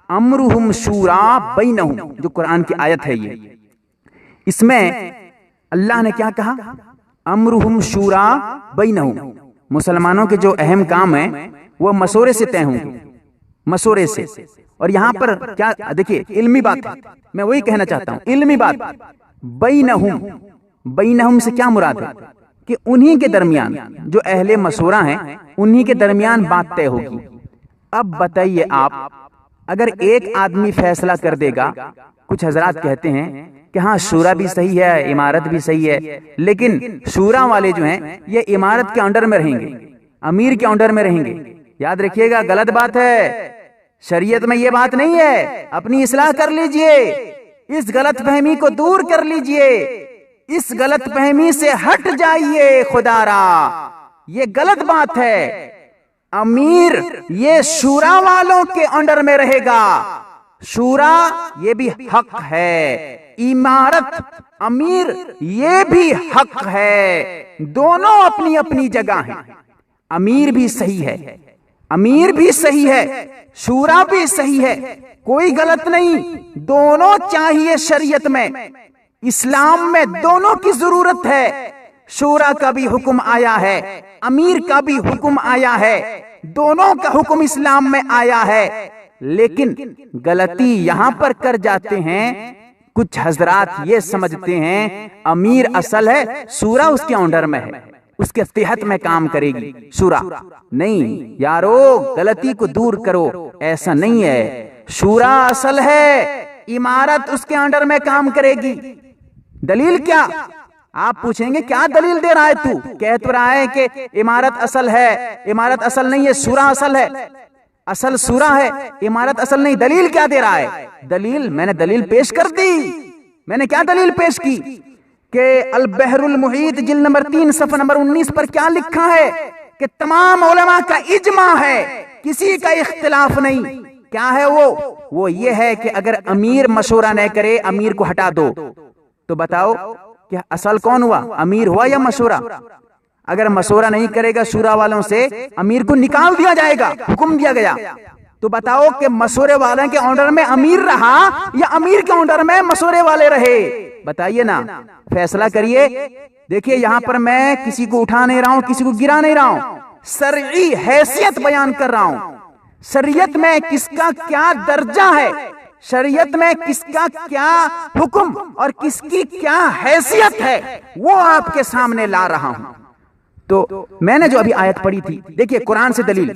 امرہم شورا بینہم، جو قرآن کی آیت ہے، یہ اس میں اللہ نے کیا کہا؟ امرہم شورا بینہم. مسلمانوں کے جو اہم کام ہیں وہ مشورے سے طے ہوں گے، مشورے سے. اور یہاں پر کیا دیکھیے علمی بات ہے، میں وہی کہنا چاہتا ہوں، علمی بات. بینہم سے کیا مراد ہے کہ انہی کے درمیان جو اہل مشورہ ہیں انہی کے درمیان بات طے ہوگی. اب بتائیے آپ، اگر ایک آدمی فیصلہ کر دے گا، کچھ حضرات کہتے ہیں کہ ہاں شورا بھی صحیح ہے، امارت بھی صحیح ہے، لیکن شورا والے جو ہیں یہ امارت کے انڈر میں رہیں گے، امیر کے انڈر میں رہیں گے. یاد رکھیے گا، غلط بات ہے، شریعت میں یہ بات نہیں ہے. اپنی اصلاح کر لیجئے، اس غلط فہمی کو دور کر لیجئے، اس غلط فہمی سے ہٹ جائیے. خدا را یہ غلط بات ہے. امیر یہ شورا والوں کے انڈر میں رہے گا، شورا یہ بھی حق ہے، امارت امیر یہ بھی حق ہے. دونوں اپنی اپنی جگہ ہیں. امیر بھی صحیح ہے، امیر بھی صحیح ہے، شورا بھی صحیح ہے، کوئی غلط نہیں. دونوں چاہیے شریعت میں، اسلام میں دونوں کی ضرورت ہے. شورا کا بھی حکم آیا ہے، امیر کا بھی حکم آیا ہے، دونوں کا حکم اسلام میں آیا ہے. لیکن غلطی یہاں پر کر جاتے ہیں، کچھ حضرات یہ سمجھتے ہیں امیر اصل ہے، شورا اس کے انڈر میں ہے، اس کے تحت میں کام کرے گی شورا. نہیں یارو، غلطی کو دور کرو، ایسا نہیں ہے. شورا اصل ہے، امارت اس کے انڈر میں کام کرے گی. دلیل کیا؟ آپ پوچھیں گے کیا دلیل دے رہا ہے تو؟ کہہ تو رہا ہے کہ امارت اصل ہے، امارت اصل نہیں ہے، شورا اصل ہے. اصل شورا ہے، امارت اصل نہیں. دلیل کیا دے رہا ہے؟ دلیل میں نے دلیل پیش کر دی. میں نے کیا دلیل پیش کی کہ البحر المحیط جلد نمبر 3 صفحہ نمبر 19 پر کیا لکھا ہے کہ تمام علماء کا اجماع ہے، کسی کا اختلاف نہیں. کیا ہے وہ یہ ہے کہ اگر امیر مشورہ نہ کرے، امیر کو ہٹا دو. تو بتاؤ کہ اصل کون ہوا، امیر ہوا یا مشورہ؟ اگر مشورہ نہیں کرے گا شورا والوں سے، امیر کو نکال دیا جائے گا، حکم دیا گیا. تو بتاؤ کہ مشورے والوں کے آرڈر میں امیر رہا یا امیر کے آرڈر میں مشورے والے رہے؟ بتائیے نا، فیصلہ کریے. دیکھیے یہاں پر میں کسی کو اٹھا نہیں رہا ہوں، کسی کو گرا نہیں رہا ہوں، شرعی حیثیت بیان کر رہا ہوں. شریعت میں کس کا کیا درجہ ہے، شریعت میں کس کا کیا حکم اور کس کی کیا حیثیت ہے، وہ آپ کے سامنے لا رہا ہوں. تو میں نے جو ابھی آیت پڑھی تھی، دیکھیے قرآن سے دلیل،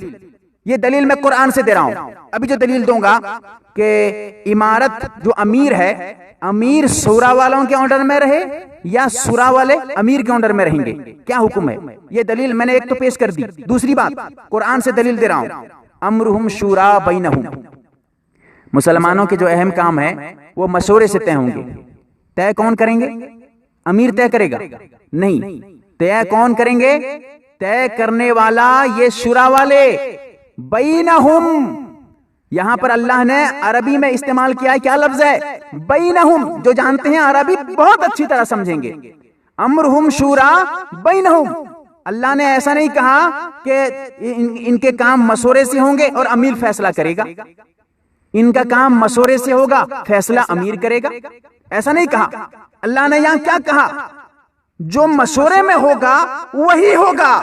یہ دلیل میں قرآن سے دے رہا ہوں. ابھی جو دلیل دوں گا کہ امارت جو امیر ہے، امیر شورا والوں کے آرڈر میں رہے یا شورا والے امیر کے آرڈر میں رہیں گے، کیا حکم ہے؟ یہ دلیل میں نے ایک تو پیش کر دی. دوسری بات قرآن سے دلیل دے رہا ہوں، امرہم شورا بینہم. مسلمانوں کے جو اہم کام ہے وہ مشورے سے طے ہوں گے. طے کون کریں گے؟ امیر طے کرے گا؟ نہیں. طے کون کریں گے؟ طے کرنے والا یہ شورا والے. بینہم، یہاں پر اللہ نے عربی میں استعمال کیا ہے، کیا لفظ ہے؟ بینہم. جو جانتے ہیں عربی بہت اچھی طرح سمجھیں گے. امرہم شورا بینہم. اللہ نے ایسا نہیں کہا کہ ان کے کام مشورے سے ہوں گے اور امیر فیصلہ کرے گا. ان کا کام مشورے سے ہوگا، فیصلہ امیر کرے گا، ایسا نہیں کہا. اللہ نے یہاں کیا کہا؟ جو مشورے میں ہوگا وہی ہوگا.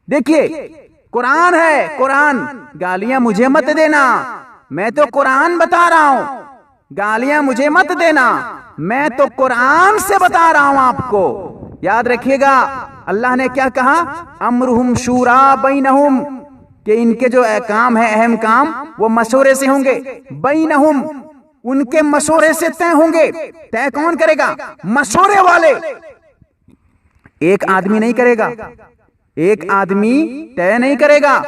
دیکھیے قرآن ہے، قرآن. گالیاں مجھے مت دینا، میں تو قرآن بتا رہا ہوں. گالیاں مجھے مت دینا، میں تو قرآن سے بتا رہا ہوں آپ کو. یاد رکھیے گا اللہ نے کیا کہا؟ امرہم شورا بینہم، کہ ان کے جو کام ہے، اہم کام، وہ مشورے سے ہوں گے. بینہم، ان کے مشورے سے طے ہوں گے. طے کون کرے گا؟ مشورے والے. ایک آدمی نہیں کرے گا، ایک آدمی طے نہیں کرے گا.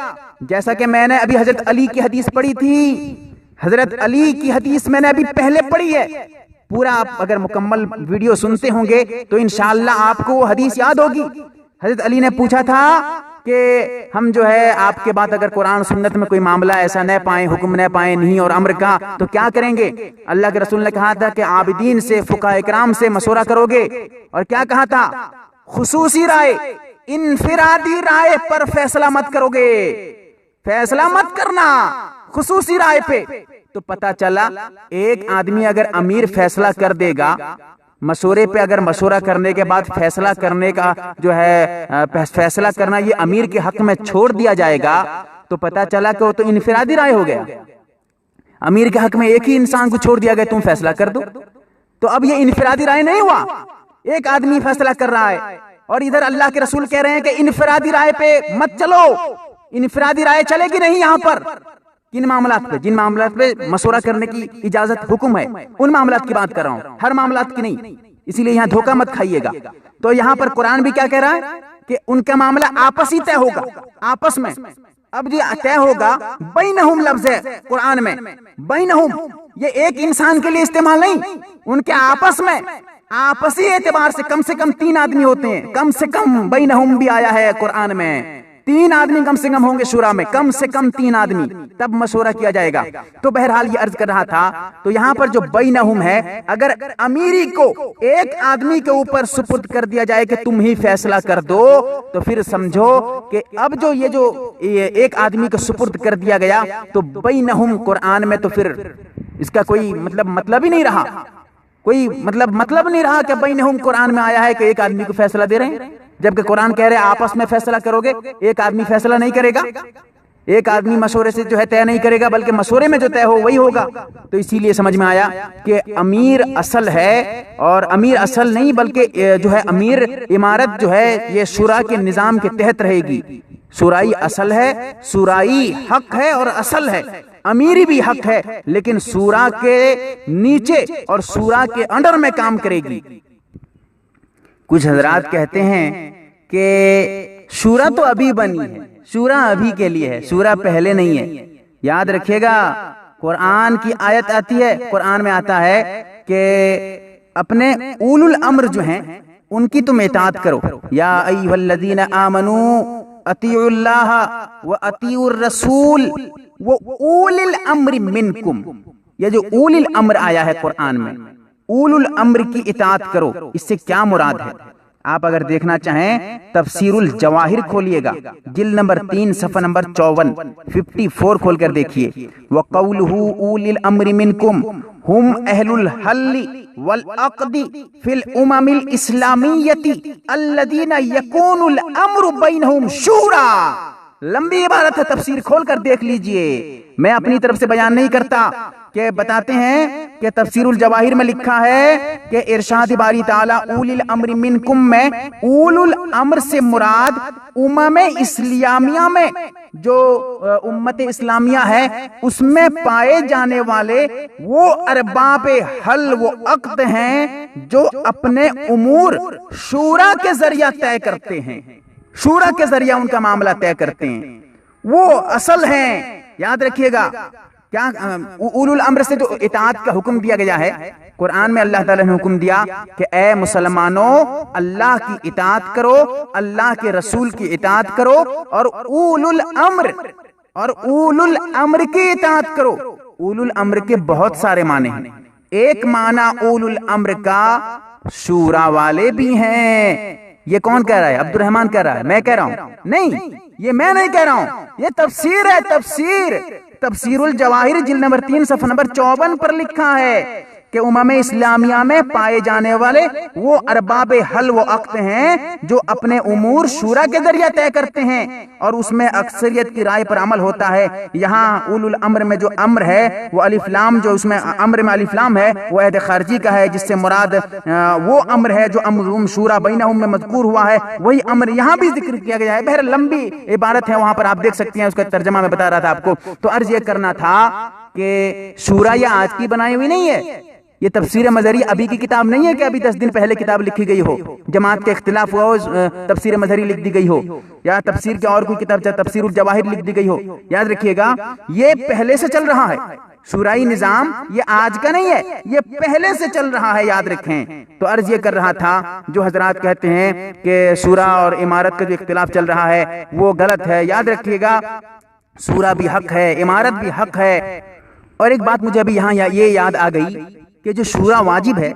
جیسا کہ میں نے ابھی حضرت علی کی حدیث پڑھی تھی، حضرت علی کی حدیث میں نے ابھی پہلے پڑھی ہے. پورا آپ اگر مکمل ویڈیو سنتے ہوں گے تو انشاءاللہ آپ کو وہ حدیث یاد ہوگی. حضرت علی نے پوچھا تھا کہ ہم جو ہے آپ کے بعد اگر قرآن سنت میں کوئی معاملہ ایسا نہ پائیں، حکم نہ پائیں نہیں اور امر کا، تو کیا کریں گے؟ اللہ کے رسول نے کہا تھا کہ عابدین سے، فقہاء اکرام سے مشورہ کرو گے. اور کیا کہا تھا؟ خصوصی رائے، انفرادی رائے پر فیصلہ مت کرو گے، فیصلہ مت کرنا خصوصی رائے پہ. تو پتا چلا ایک آدمی اگر امیر فیصلہ کر دے گا، مشورے پہ اگر مشورہ کرنے کے بعد فیصلہ کرنے کا جو ہے فیصلہ کرنا یہ امیر کے حق میں چھوڑ دیا جائے گا، تو پتا چلا کہ وہ تو انفرادی رائے ہو گیا، امیر کے حق میں ایک ہی انسان کو چھوڑ دیا گیا تم فیصلہ کر دو، تو اب یہ انفرادی رائے نہیں ہوا، ایک آدمی فیصلہ کر رہا ہے، اور ادھر اللہ کے رسول کہہ رہے ہیں کہ انفرادی رائے پہ مت چلو، انفرادی رائے چلے گی نہیں یہاں پر۔ کن معاملات پہ؟ جن معاملات پہ مشورہ کرنے کی اجازت حکم ہے ان معاملات کی بات کر رہا ہوں، ہر معاملات کی نہیں، اسی لیے یہاں دھوکہ مت کھائیے گا۔ تو یہاں پر قرآن بھی کیا کہہ رہا ہے کہ ان کا معاملہ آپس ہی طے ہوگا، آپس میں۔ اب یہ طے ہوگا، بینہم لفظ ہے قرآن میں، بینہم یہ ایک انسان کے لیے استعمال نہیں، ان کے آپس میں، آپسی اعتبار سے کم 3 آدمی ہوتے ہیں، کم سے کم بینہم بھی آیا ہے قرآن میں، 3 آدمی کم سے کم ہوں گے شورا میں، کم سے کم 3 آدمی، تب مشورہ کیا جائے گا۔ تو بہرحال یہ عرض کر رہا تھا، تو یہاں پر جو بینہم ہے، اگر امیری کو ایک آدمی کے اوپر سپرد کر دیا جائے کہ تم ہی فیصلہ کر دو، تو پھر سمجھو کہ اب جو یہ جو ایک آدمی کو سپرد کر دیا گیا، تو بینہم قرآن میں تو پھر اس کا کوئی مطلب ہی نہیں رہا، کوئی مطلب نہیں رہا کہ بینہم قرآن میں آیا ہے کہ ایک آدمی کو فیصلہ دے رہے ہیں، جبکہ قرآن کہہ رہے ہیں آپس میں فیصلہ کرو گے، ایک آدمی فیصلہ نہیں کرے گا، ایک آدمی مشورے سے جو ہے طے نہیں کرے گا، بلکہ مشورے میں جو طے ہو وہی ہوگا۔ تو اسی لیے سمجھ میں آیا کہ امیر اصل ہے، اور امیر اصل نہیں بلکہ جو ہے امیر امارت جو ہے یہ شورا کے نظام کے تحت رہے گی، شورائی اصل ہے، شورائی حق ہے اور اصل ہے، امیری بھی حق ہے، لیکن شورا کے نیچے اور شورا کے انڈر میں کام کرے گی۔ کچھ حضرات کہتے ہیں کہ شورا تو ابھی بنی ہے، شورا ابھی کے لیے ہے، شورا پہلے نہیں ہے۔ یاد رکھیے گا قرآن کی آیت آتی ہے، قرآن میں آتا ہے کہ اپنے اولو الامر جو ہیں ان کی تم اطاعت کرو، یا ایھا الذین آمنوا اطیعوا اللہ و اطیعوا الرسول و اولی الامر منکم۔ یہ جو اولی الامر آیا ہے قرآن میں، اولو الامر کی اطاعت کرو، اس سے کیا مراد ہے؟ آپ اگر دیکھنا چاہیں تفسیر الجواہر کھولیے گا، جلد نمبر 3 صفحہ نمبر 54 کھول کر دیکھیے، وَقَوْلُهُ أُولِي الْأَمْرِ مِنْكُمْ هُمْ أَهْلُ الْحَلِّ وَالْعَقْدِ فِي الْأُمَمِ الْإِسْلَامِيَّةِ الَّذِينَ يَكُونُ الْأَمْرُ بَيْنَهُمْ شُورًا۔ لمبی عبارت ہے، تفسیر کھول کر دیکھ لیجئے، میں اپنی طرف سے بیان نہیں کرتا، کہ بتاتے ہیں کہ تفسیر الجواہر میں لکھا ہے کہ ارشاد باری تعالی اولی الامر منکم میں اولو الامر سے مراد امم اسلامیہ میں جو امت اسلامیہ ہے اس میں پائے جانے والے وہ ارباب حل و عقد ہیں جو اپنے امور شورا کے ذریعہ طے کرتے ہیں، شورا کے ذریعہ ان کا معاملہ طے کرتے ہیں، وہ اصل ہیں۔ یاد رکھیے گا کیا اولو الامر سے جو اطاعت کا حکم دیا گیا ہے قرآن میں، اللہ تعالیٰ نے حکم دیا کہ اے مسلمانوں اللہ کی اطاعت کرو، اللہ کے رسول کی اطاعت کرو، اور اولو الامر کی اطاعت کرو۔ اولو الامر کے بہت سارے معنی ہیں، ایک معنی اولو الامر کا شورا والے بھی ہیں۔ یہ کون کہہ رہا ہے؟ عبد الرحمن کہہ رہا ہے، میں کہہ رہا ہوں؟ نہیں، یہ میں نہیں کہہ رہا ہوں، یہ تفسیر ہے، تفسیر الجواہر جلد نمبر 3 صفحہ نمبر 54 پر لکھا ہے کہ امم اسلامیہ میں پائے جانے والے وہ ارباب حل و عقد ہیں جو اپنے امور شورا کے ذریعہ طے کرتے ہیں، اور اس میں اکثریت کی رائے پر عمل ہوتا ہے۔ یہاں اولو الامر میں جو امر ہے وہ الف لام، جو اس میں امر میں الف لام ہے وہ عہد خارجی کا ہے، جس سے مراد وہ امر ہے جو امر شورا بینہم میں مذکور ہوا ہے، وہی امر یہاں بھی ذکر کیا گیا ہے۔ بہر لمبی عبارت ہے، وہاں پر آپ دیکھ سکتے ہیں، اس کا ترجمہ میں بتا رہا تھا آپ کو۔ تو عرض یہ کرنا تھا کہ شورا یہ آج کی بنائی ہوئی نہیں ہے، یہ تفسیر مظہری ابھی کی کتاب نہیں ہے کہ ابھی 10 دن پہلے کتاب لکھی گئی ہو، جماعت کے اختلاف ہوا ہو تفسیر مظہری لکھ دی گئی ہو، یا تفسیر کے اور کوئی کتاب تفسیر الجواہر لکھ دی گئی ہو۔ یاد رکھیے گا یہ پہلے سے چل رہا ہے، شورائی نظام یہ آج کا نہیں ہے، یہ پہلے سے چل رہا ہے، یاد رکھیں۔ تو عرض یہ کر رہا تھا جو حضرات کہتے ہیں کہ شورا اور امارت کا جو اختلاف چل رہا ہے وہ غلط ہے، یاد رکھیے گا شورا بھی حق ہے، امارت بھی حق ہے۔ اور ایک بات مجھے ابھی یہاں یہ یاد آ گئی کہ جو شورا واجب ہے،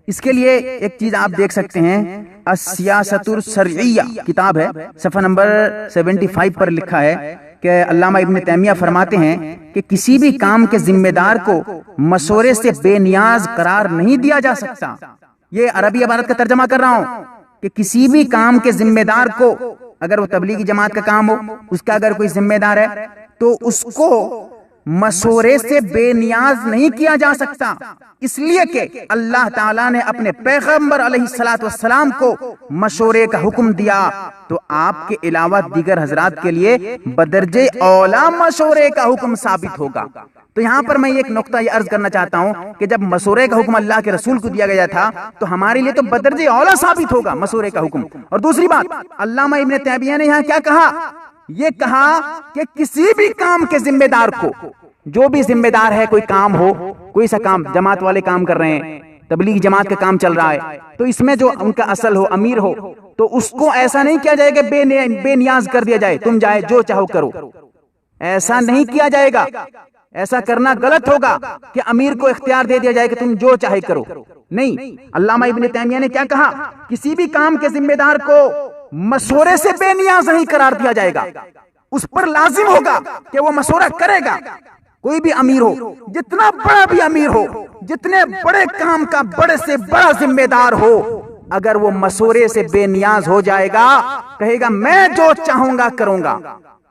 اس کے لیے ایک چیز آپ دیکھ سکتے ہیں، السیاست الشرعیہ کتاب ہے، صفحہ نمبر 75 پر لکھا ہے کہ علامہ ابن تیمیہ فرماتے ہیں کہ کسی بھی کام کے ذمہ دار کو مشورے سے بے نیاز قرار نہیں دیا جا سکتا۔ یہ عربی عبارت کا ترجمہ کر رہا ہوں کہ کسی بھی کام کے ذمہ دار کو اگر وہ تبلیغی جماعت کا کام ہو، اس کا اگر کوئی ذمہ دار ہے تو اس کو مشورے سے بے نیاز نہیں کیا جا سکتا، اس لیے کہ اللہ تعالیٰ نے اپنے پیغمبر علیہ السلام کو مشورے کا حکم دیا، تو آپ کے علاوہ دیگر حضرات کے لیے بدرجہ اولا مشورے کا حکم ثابت ہوگا۔ تو یہاں پر میں ایک نقطہ یہ عرض کرنا چاہتا ہوں کہ جب مشورے کا حکم اللہ کے رسول کو دیا گیا تھا تو ہمارے لیے تو بدرجہ اولا ثابت ہوگا مشورے کا حکم۔ اور دوسری بات، علامہ ابن تیمیہ نے یہاں کیا کہا؟ یہ کہا کہ کسی بھی کام کے ذمہ دار کو، جو بھی ذمہ دار ہے، کوئی کام ہو، کوئی سا کام جماعت والے کام کر رہے ہیں، تبلیغ جماعت کا کام چل رہا ہے، تو اس میں جو ان کا اصل ہو، امیر ہو، تو اس کو ایسا نہیں کیا جائے کہ بے نیاز کر دیا جائے، تم جائے جو چاہو کرو، ایسا نہیں کیا جائے گا۔ ایسا کرنا غلط ہوگا کہ امیر کو اختیار دے دیا جائے کہ تم جو چاہے کرو، نہیں۔ علامہ ابن تیمیہ نے کیا کہا؟ کسی بھی کام کے ذمہ دار کو مشورے سے بے نیاز نہیں قرار دیا جائے گا، اس پر لازم ہوگا کہ وہ مشورہ کرے گا۔ کوئی بھی امیر ہو، جتنا بڑا بھی امیر ہو، جتنے بڑے کام کا بڑے سے بڑا ذمہ دار ہو، اگر وہ مشورے سے بے نیاز ہو جائے گا، کہے گا میں جو چاہوں گا کروں گا،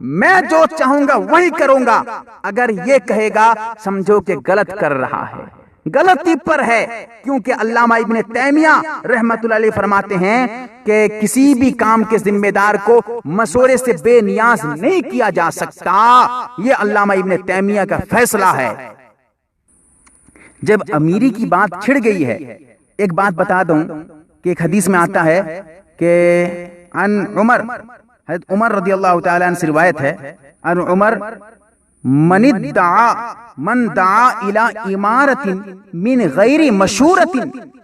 میں جو چاہوں گا وہی کروں گا، اگر یہ کہے گا سمجھو کہ غلط کر رہا ہے، غلطی پر ہے۔ کیونکہ علامہ ابن تیمیہ رحمت اللہ علیہ فرماتے ہیں کہ کسی بھی کام کے ذمہ دار کو مشورے سے بے نیاز نہیں کیا جا سکتا، یہ علامہ ابن تیمیہ کا فیصلہ ہے۔ جب امیری کی بات چھڑ گئی ہے، ایک بات بتا دوں کہ ایک حدیث میں آتا ہے کہ عن عمر، حضرت عمر رضی اللہ تعالی عنہ سے روایت ہے، عن عمر من دعا الى امارت من غیر مشورت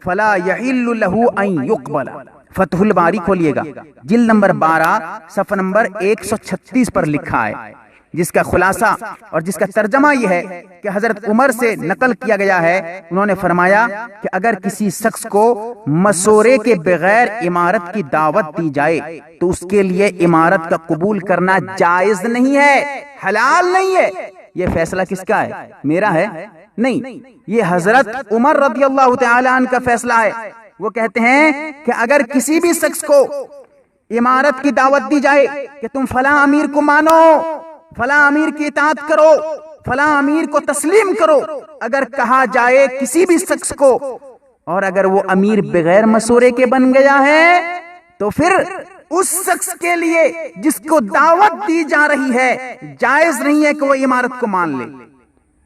فلا یحل له ان یقبل۔ فتح الباری کھولیے گا، جلد نمبر 12 صفحہ نمبر 136 پر لکھا ہے، جس کا خلاصہ اور جس کا ترجمہ یہ ہے کہ حضرت عمر سے نقل کیا گیا ہے، انہوں نے فرمایا کہ اگر کسی شخص کو مشورے کے بغیر امارت کی دعوت دی جائے تو اس کے لیے امارت کا قبول کرنا جائز نہیں ہے، حلال نہیں ہے۔ یہ فیصلہ کس کا ہے؟ میرا ہے؟ نہیں، یہ حضرت عمر رضی اللہ تعالی عنہ کا فیصلہ ہے۔ وہ کہتے ہیں کہ اگر کسی بھی شخص کو امارت کی دعوت دی جائے کہ تم فلاں امیر کو مانو، فلاں امیر کی اطاعت کرو، فلاں امیر کو تسلیم کرو، اگر کہا جائے کسی بھی شخص کو، اور اگر وہ امیر بغیر مشورے کے بن گیا ہے تو پھر اس شخص کے لیے جس کو دعوت دی جا رہی ہے جائز نہیں ہے کہ وہ امارت کو مان لے۔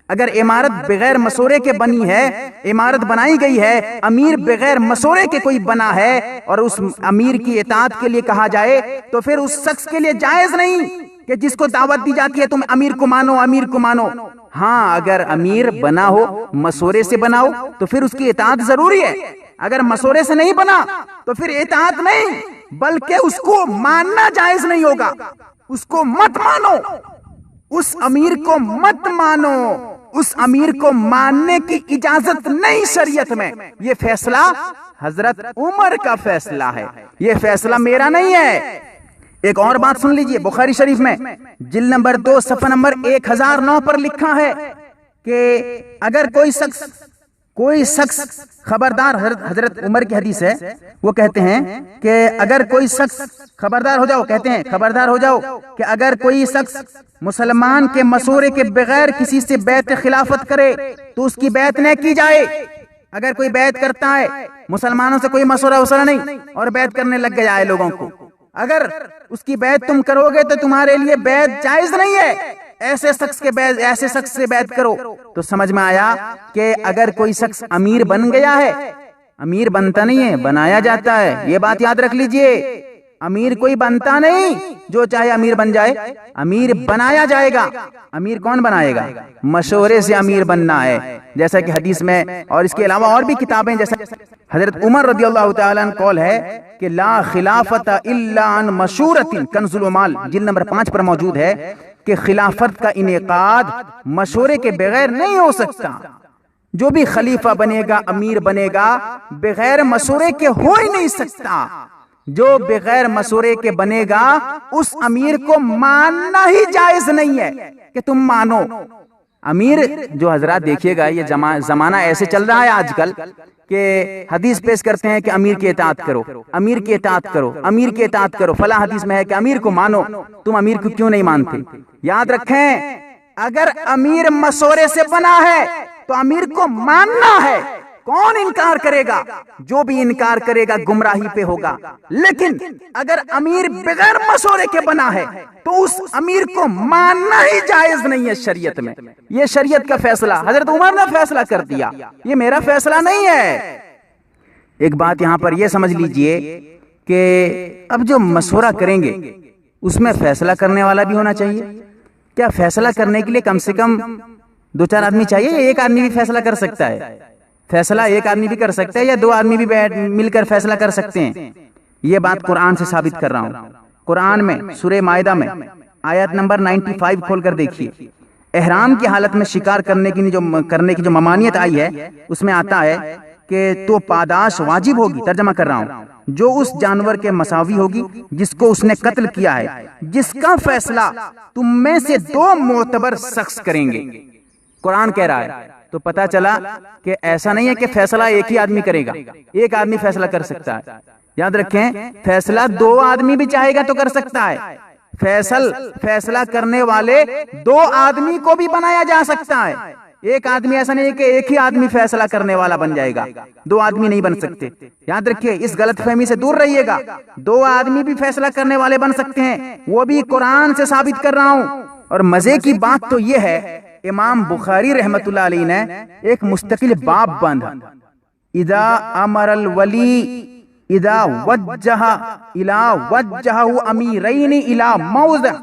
اگر امارت بغیر مشورے کے بنی ہے، امارت بنائی گئی ہے، امیر بغیر مشورے کے کوئی بنا ہے اور اس امیر کی اطاعت کے لیے کہا جائے تو پھر اس شخص کے لیے جائز نہیں کہ جس کو دعوت دی جاتی ہے تم امیر کو مانو، امیر کو مانو۔ ہاں، اگر امیر بنا ہو، مشورے سے بنا ہو تو پھر اس کی اطاعت ضروری ہے، اگر مشورے سے نہیں بنا تو پھر اطاعت نہیں بلکہ اس کو ماننا جائز نہیں ہوگا، اس کو مت مانو، اس امیر کو مت مانو، اس امیر کو ماننے کی اجازت نہیں شریعت میں۔ یہ فیصلہ حضرت عمر کا فیصلہ ہے، یہ فیصلہ میرا نہیں ہے۔ ایک اور بات سن لیجئے، بخاری شریف میں جلد نمبر 2 صفحہ نمبر 1009 پر لکھا ہے کہ اگر کوئی شخص خبردار، حضرت عمر کی حدیث ہے، وہ کہتے ہیں کہ اگر کوئی شخص خبردار ہو جاؤ، کہتے ہیں خبردار ہو جاؤ کہ اگر کوئی شخص مسلمان کے مشورے کے بغیر کسی سے بیعت خلافت کرے تو اس کی بیعت نہ کی جائے۔ اگر کوئی بیعت کرتا ہے، مسلمانوں سے کوئی مشورہ نہیں اور بیعت کرنے لگ گیا ہے لوگوں کو، اگر اس کی بیعت تم کرو گے تو تمہارے لیے بیعت جائز نہیں ہے، ایسے شخص سے بیعت کرو۔ تو سمجھ میں آیا کہ اگر کوئی شخص امیر بن گیا ہے، امیر بنتا نہیں ہے، بنایا جاتا ہے، یہ بات یاد رکھ لیجئے، امیر کوئی بنتا نہیں جو چاہے امیر بن جائے، امیر بنایا جائے گا۔ امیر کون بنائے گا؟ مشورے سے امیر بننا ہے، جیسا کہ حدیث میں اور اس کے علاوہ اور بھی کتابیں، جیسا حضرت عمر رضی اللہ تعالیٰ عنہ قول ہے کہ لا خلافت الا عن مشورت، کنز العمال جلد نمبر 5 پر موجود ہے کہ خلافت کا انعقاد مشورے کے بغیر نہیں ہو سکتا۔ جو بھی خلیفہ بنے گا، امیر بنے گا، بغیر مشورے کے ہو ہی نہیں سکتا۔ جو بغیر مشورے کے بنے گا اس امیر کو ماننا ہی جائز نہیں ہے کہ تم مانو۔ امیر جو حضرات دیکھیے گا، یہ زمانہ ایسے چل رہا ہے آج کل کہ حدیث پیش کرتے ہیں کہ امیر کی اطاعت کرو، امیر کی اطاعت کرو، امیر کی اطاعت کرو، فلاں حدیث میں ہے کہ امیر کو مانو، تم امیر کو کیوں نہیں مانتے؟ یاد رکھیں، اگر امیر مشورے سے بنا ہے تو امیر کو ماننا ہے۔ کون انکار کرے گا؟ جو بھی انکار کرے گا گمراہی پہ ہوگا۔ لیکن اگر امیر بغیر مشورے کے بنا ہے تو اس امیر کو ماننا ہی جائز نہیں ہے شریعت میں۔ یہ شریعت کا فیصلہ حضرت عمر نے فیصلہ کر دیا، یہ میرا فیصلہ نہیں ہے۔ ایک بات یہاں پر یہ سمجھ لیجئے کہ اب جو مشورہ کریں گے اس میں فیصلہ کرنے والا بھی ہونا چاہیے۔ کیا فیصلہ کرنے کے لیے کم سے کم 2-4 آدمی چاہیے، یا ایک آدمی بھی فیصلہ کر سکتا ہے؟ فیصلہ ایک آدمی بھی کر سکتا ہے یا 2 آدمی بھی مل کر فیصلہ کر سکتے ہیں؟ یہ بات قرآن سے ثابت کر رہا ہوں۔ قرآن میں سورہ مائدہ میں آیت نمبر 95 کھول کر دیکھیے، احرام کی حالت میں شکار کرنے کی جو ممانعت آئی ہے اس میں آتا ہے کہ تو پاداش واجب ہوگی، ترجمہ کر رہا ہوں، جو اس جانور کے مساوی ہوگی جس کو اس نے قتل کیا ہے، جس کا فیصلہ تم میں سے 2 معتبر شخص کریں گے۔ قرآن کہہ رہا ہے، تو پتا چلا کہ ایسا نہیں ہے کہ فیصلہ ایک ہی آدمی کرے گا، ایک آدمی فیصلہ کر سکتا ہے۔ یاد رکھیں، فیصلہ 2 آدمی بھی چاہے گا تو کر سکتا ہے۔ فیصلہ کرنے والے 2 آدمی کو بھی بنایا جا سکتا ہے۔ ایک آدمی ایسا نہیں ہے کہ ایک ہی آدمی فیصلہ کرنے والا بن جائے گا، 2 آدمی نہیں بن سکتے۔ یاد رکھیے، اس غلط فہمی سے دور رہیے گا، 2 آدمی بھی فیصلہ کرنے والے بن سکتے ہیں، وہ بھی قرآن سے ثابت کر رہا ہوں۔ اور مزے کی بات تو یہ ہے، امام بخاری رحمت اللہ علیہ نے ایک مستقل باب باندھا، اذا امر الولی اذا وجہ امیرین الی موضع،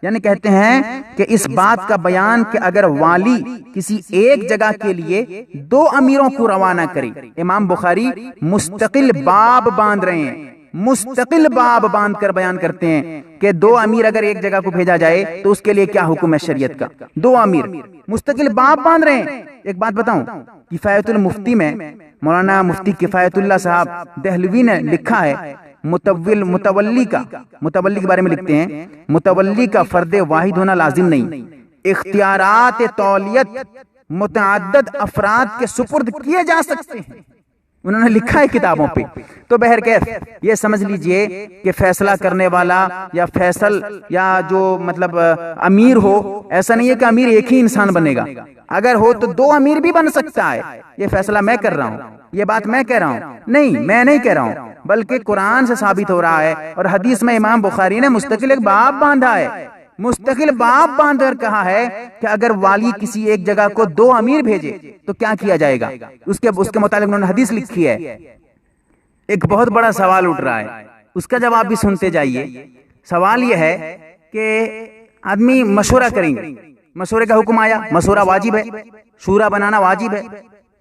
یعنی کہتے ہیں کہ اس بات کا بیان کہ اگر والی کسی ایک جگہ کے لیے 2 امیروں کو روانہ کرے، امام بخاری مستقل باب باندھ رہے ہیں، مستقل باب باندھ کر بیان کرتے ہیں کہ 2 امیر اگر ایک جگہ کو بھیجا جائے تو اس کے لیے کیا حکم ہے شریعت کا۔ 2 امیر مستقل باب باندھ رہے ہیں۔ ایک بات بتاؤں، کفایت المفتی میں مولانا مفتی کفایت اللہ صاحب دہلوی نے لکھا ہے، متولی کے بارے میں لکھتے ہیں، متولی کا فرد واحد ہونا لازم نہیں، اختیارات تولیت متعدد افراد کے سپرد کیے جا سکتے ہیں، انہوں نے لکھا ہے کتابوں پہ۔ تو بہرکیف یہ سمجھ لیجئے کہ فیصلہ کرنے والا یا یا جو مطلب امیر ہو، ایسا نہیں ہے کہ امیر ایک ہی انسان بنے گا، اگر ہو تو 2 امیر بھی بن سکتا ہے۔ یہ فیصلہ میں کر رہا ہوں، یہ بات میں کہہ رہا ہوں، نہیں میں نہیں کہہ رہا ہوں، بلکہ قرآن سے ثابت ہو رہا ہے، اور حدیث میں امام بخاری نے مستقل ایک باب باندھا ہے، مستقل باب باندھ کر کہا ہے کہ اگر والی کسی ایک جگہ کو 2 امیر بھیجے تو کیا کیا جائے گا، اس کے متعلق انہوں نے حدیث لکھی ہے۔ ایک بہت بڑا سوال اٹھ رہا ہے، اس کا جواب بھی سنتے جائیے۔ سوال یہ ہے کہ آدمی مشورہ کریں گے، مشورے کا حکم آیا، مشورہ واجب ہے، شورا بنانا واجب ہے،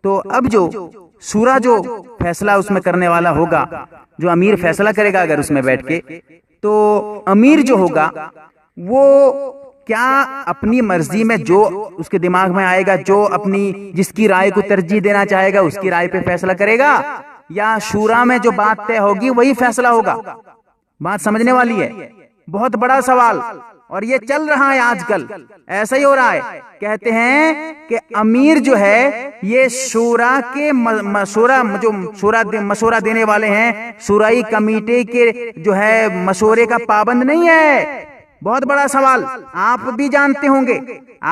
تو اب جو شورا جو فیصلہ اس میں کرنے والا ہوگا، جو امیر فیصلہ کرے گا اگر اس میں بیٹھ کے، تو امیر جو ہوگا وہ کیا اپنی مرضی میں جو اس کے دماغ میں آئے گا، جو جس کی رائے کو ترجیح دینا چاہے گا اس کی رائے پہ فیصلہ کرے گا، یا شورا میں جو بات طے ہوگی وہی فیصلہ ہوگا؟ بات سمجھنے والی ہے، بہت بڑا سوال، اور یہ چل رہا ہے آج کل، ایسا ہی ہو رہا ہے۔ کہتے ہیں کہ امیر جو ہے یہ شورا کے مشورہ دینے والے ہیں، شورائی کمیٹی کے جو ہے مشورے کا پابند نہیں ہے۔ بہت بڑا سوال، آپ بھی جانتے ہوں گے،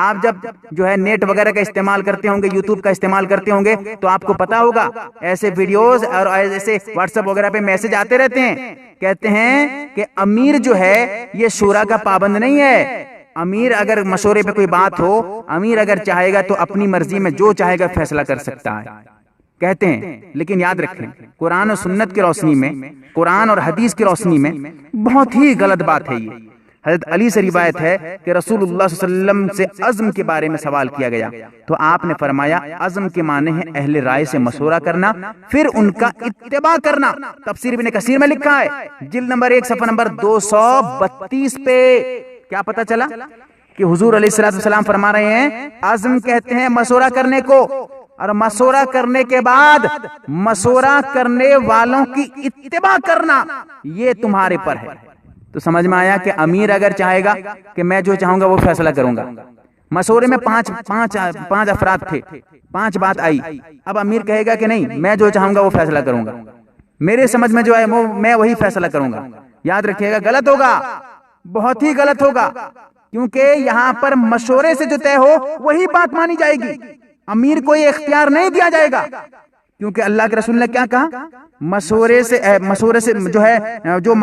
آپ جب جو ہے نیٹ وغیرہ کا استعمال کرتے ہوں گے، یوٹیوب کا استعمال کرتے ہوں گے، تو آپ کو پتا ہوگا ایسے ویڈیوز اور ایسے واٹس ایپ وغیرہ پہ میسج آتے رہتے ہیں، کہتے ہیں کہ امیر جو ہے یہ شورا کا پابند نہیں ہے، امیر اگر مشورے پہ کوئی بات ہو، امیر اگر چاہے گا تو اپنی مرضی میں جو چاہے گا فیصلہ کر سکتا ہے، کہتے ہیں۔ لیکن یاد رکھیں، قرآن و سنت کی روشنی میں، قرآن اور حدیث کی روشنی میں بہت ہی غلط بات ہے یہ۔ حضرت علی سے روایت ہے کہ رسول اللہ صلی اللہ علیہ وسلم سے عزم کے بارے میں سوال کیا گیا تو آپ نے فرمایا عزم کے معنی ہے اہل رائے سے مشورہ کرنا، پھر ان کا اتباع کرنا۔ تفسیر ابن کثیر میں لکھا ہے جلد نمبر 1 صفحہ نمبر 232 پہ کیا پتا چلا کہ حضور علیہ الصلوۃ والسلام فرما رہے ہیں عزم کہتے ہیں مشورہ کرنے کو، اور مشورہ کرنے کے بعد مشورہ کرنے والوں کی اتباع کرنا یہ تمہارے پر ہے۔ تو سمجھ میں آیا کہ امیر اگر چاہے گا کہ میں جو چاہوں گا وہ فیصلہ کروں گا، مشورے میں پانچ افراد تھے، 5 بات آئی. اب امیر کہے گا کہ نہیں میں جو چاہوں گا وہ فیصلہ کروں گا، میرے سمجھ میں جو ہے میں وہی فیصلہ کروں گا. یاد رکھیے گا غلط ہوگا، بہت ہی غلط ہوگا، کیونکہ یہاں پر مشورے سے جو طے ہو وہی بات مانی جائے گی. امیر کو یہ اختیار نہیں دیا جائے گا، کیونکہ اللہ کے رسول نے کیا کہا؟ مشورے سے جو ہے جو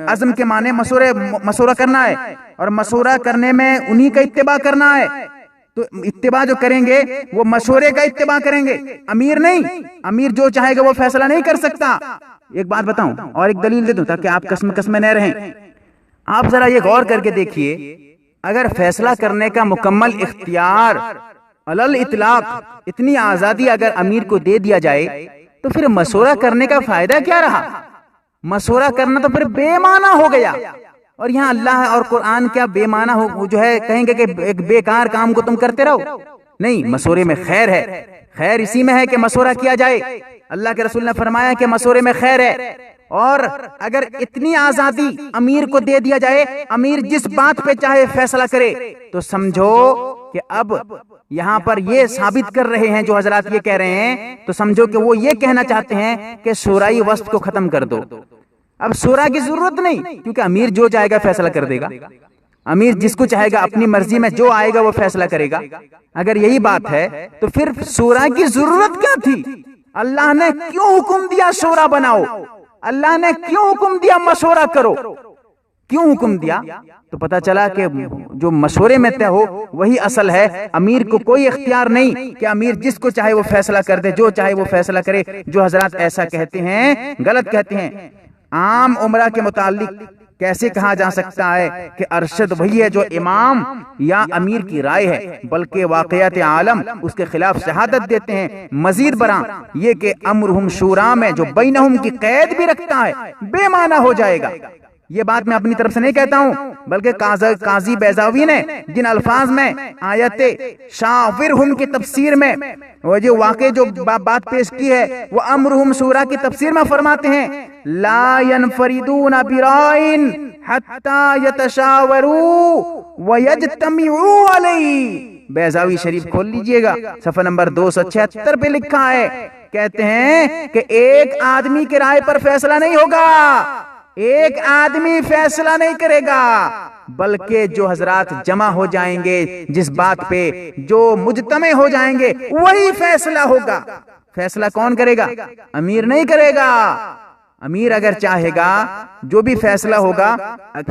عزم کے معنی مشورہ کرنا ہے، اور مشورہ کرنے میں انہی کا اتباع کرنا ہے. تو اتباع جو کریں گے وہ مشورے کا اتباع کریں گے، امیر نہیں. امیر جو چاہے گا وہ فیصلہ نہیں کر سکتا. ایک بات بتاؤں اور ایک دلیل دے دوں تاکہ آپ قسم نہ رہیں. آپ ذرا یہ غور کر کے دیکھیے، اگر فیصلہ کرنے کا مکمل اختیار علل اطلاق، اتنی آزادی اگر امیر کو دے دیا جائے تو پھر مشورہ کرنے کا فائدہ کیا رہا؟ مشورہ کرنا تو پھر بے معنی ہو گیا. اور یہاں اللہ اور قرآن کیا بے معنی ہو جو ہے کہیں گے کہ ایک بیکار کام کو تم کرتے رہو؟ نہیں، مشورے میں خیر ہے. خیر اسی میں ہے کہ مشورہ کیا جائے. اللہ کے رسول نے فرمایا کہ مشورے میں خیر ہے. اور اگر اتنی آزادی امیر کو دے دیا جائے، امیر جس بات پہ چاہے فیصلہ کرے، تو سمجھو کہ اب یہاں پر یہ ثابت کر رہے ہیں جو حضرات یہ کہہ رہے ہیں، تو سمجھو کہ وہ یہ کہنا چاہتے ہیں کہ شورائی وسط کو ختم کر دو. اب شورا کی ضرورت نہیں، کیونکہ امیر جو چاہے گا فیصلہ کر دے گا. امیر جس کو چاہے گا اپنی مرضی میں جو آئے گا وہ فیصلہ کرے گا. اگر یہی بات ہے تو پھر شورا کی ضرورت کیا تھی؟ اللہ نے کیوں حکم دیا شورا بناؤ؟ اللہ نے کیوں حکم دیا مشورہ کرو؟ کیوں حکم دیا؟ تو پتہ چلا کہ جو مشورے میں طے ہو وہی اصل ہے. امیر کو کوئی اختیار نہیں کہ امیر جس کو چاہے وہ فیصلہ کر دے، جو چاہے وہ فیصلہ کرے. جو حضرات ایسا کہتے ہیں غلط کہتے ہیں. عام عمرہ کے متعلق کیسے کہا جا سکتا ہے کہ ارشد وہی ہے جو امام یا امیر کی رائے ہے، بلکہ واقعات عالم اس کے خلاف شہادت دیتے ہیں. مزید برآں یہ کہ امرہم شورا میں جو بینہم کی قید بھی رکھتا ہے بے معنی ہو جائے گا. یہ بات میں اپنی طرف سے نہیں کہتا ہوں، بلکہ قاضی بیضاوی نے جن الفاظ میں آیت شاورہم کی تفسیر میں وہ جو واقع جو بات پیش کی ہے وہ امرہم شورا کی تفسیر میں فرماتے ہیں لا ينفردون برائن حتی یتشاوروا ویجتمعوا علیہ. بیضاوی شریف کھول لیجئے گا، صفحہ نمبر 276 پہ لکھا ہے. کہتے ہیں کہ ایک آدمی کی رائے پر فیصلہ نہیں ہوگا، ایک آدمی فیصلہ نہیں کرے گا، بلکہ جو حضرات جمع ہو جائیں گے جس بات پہ، جو مجتمع ہو جائیں گے وہی فیصلہ ہوگا. فیصلہ کون کرے گا؟ امیر نہیں کرے گا. امیر اگر چاہے گا جو بھی فیصلہ ہوگا،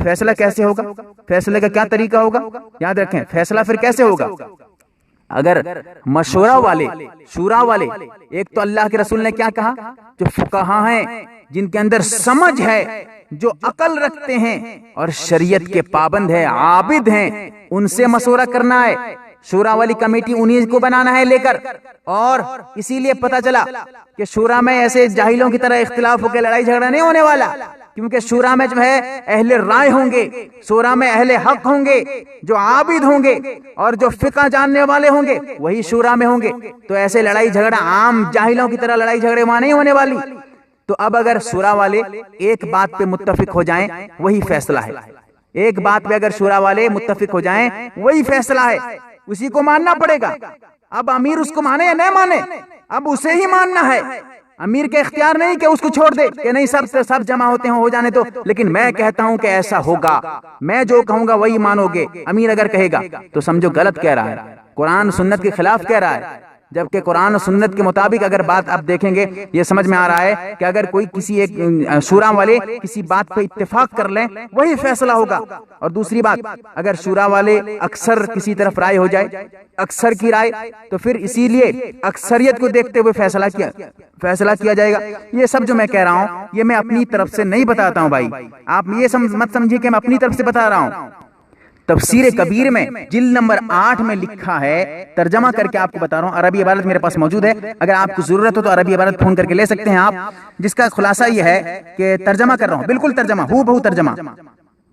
فیصلہ کیسے ہوگا؟ فیصلے کا کیا طریقہ ہوگا؟ یاد رکھیں، فیصلہ پھر کیسے ہوگا؟ اگر مشورہ والے، شورا والے، ایک تو اللہ کے رسول نے کیا کہا؟ جو فقہا ہیں، جن کے اندر سمجھ ہے، جو عقل رکھتے ہیں اور شریعت کے پابند ہے، عابد ہیں، ان سے مشورہ کرنا ہے. شورا والی کمیٹی انہی کو بنانا ہے لے کر. اور اسی لیے پتا چلا کہ شورا میں ایسے جاہلوں کی طرح اختلاف ہو کے لڑائی جھگڑا نہیں ہونے والا، کیونکہ شورا میں جو ہے اہل رائے ہوں گے، شورا میں اہل حق ہوں گے، جو عابد ہوں گے اور جو فقہ جاننے والے ہوں گے وہی شورا میں ہوں گے. تو ایسے لڑائی جھگڑا عام جاہلوں کی طرح لڑائی جھگڑے وہاں نہیں ہونے والی. تو اب اگر شورا والے ایک بات پہ متفق ہو جائیں وہی فیصلہ ہے. ایک بات پہ اگر شورا والے متفق ہو جائیں وہی فیصلہ ہے، اسی کو ماننا پڑے گا. اب امیر اس کو مانے یا نہ مانے، اب اسے ہی ماننا ہے. امیر کے اختیار نہیں کہ اس کو چھوڑ دے کہ نہیں سب جمع ہوتے ہیں ہو جانے تو. لیکن میں کہتا ہوں کہ ایسا ہوگا، میں جو کہوں گا وہی مانو گے. امیر اگر کہے گا تو سمجھو غلط کہہ رہا ہے، قرآن سنت کے خلاف کہہ رہا ہے. جبکہ قرآن و سنت کے مطابق اگر بات آپ دیکھیں گے یہ سمجھ میں آ رہا ہے کہ اگر کوئی کسی ایک شورا والے کسی بات پہ اتفاق کر لیں وہی فیصلہ ہوگا. اور دوسری بات، اگر شورا والے اکثر کسی طرف رائے ہو جائے، اکثر کی رائے، تو پھر اسی لیے اکثریت کو دیکھتے ہوئے فیصلہ کیا جائے گا. یہ سب جو میں کہہ رہا ہوں یہ میں اپنی طرف سے نہیں بتاتا ہوں بھائی، آپ یہ مت سمجھیے کہ میں اپنی طرف سے بتا رہا ہوں. تفسیر کبیر میں جلد نمبر 8 میں لکھا ہے، ترجمہ کر کے آپ کو بتا رہا ہوں، عربی عبارت میرے پاس موجود ہے، اگر آپ کو ضرورت ہو تو عربی عبارت فون کر کے لے سکتے ہیں آپ، جس کا خلاصہ یہ ہے کہ ترجمہ کر رہا ہوں، بالکل ترجمہ، ہو بہو ترجمہ.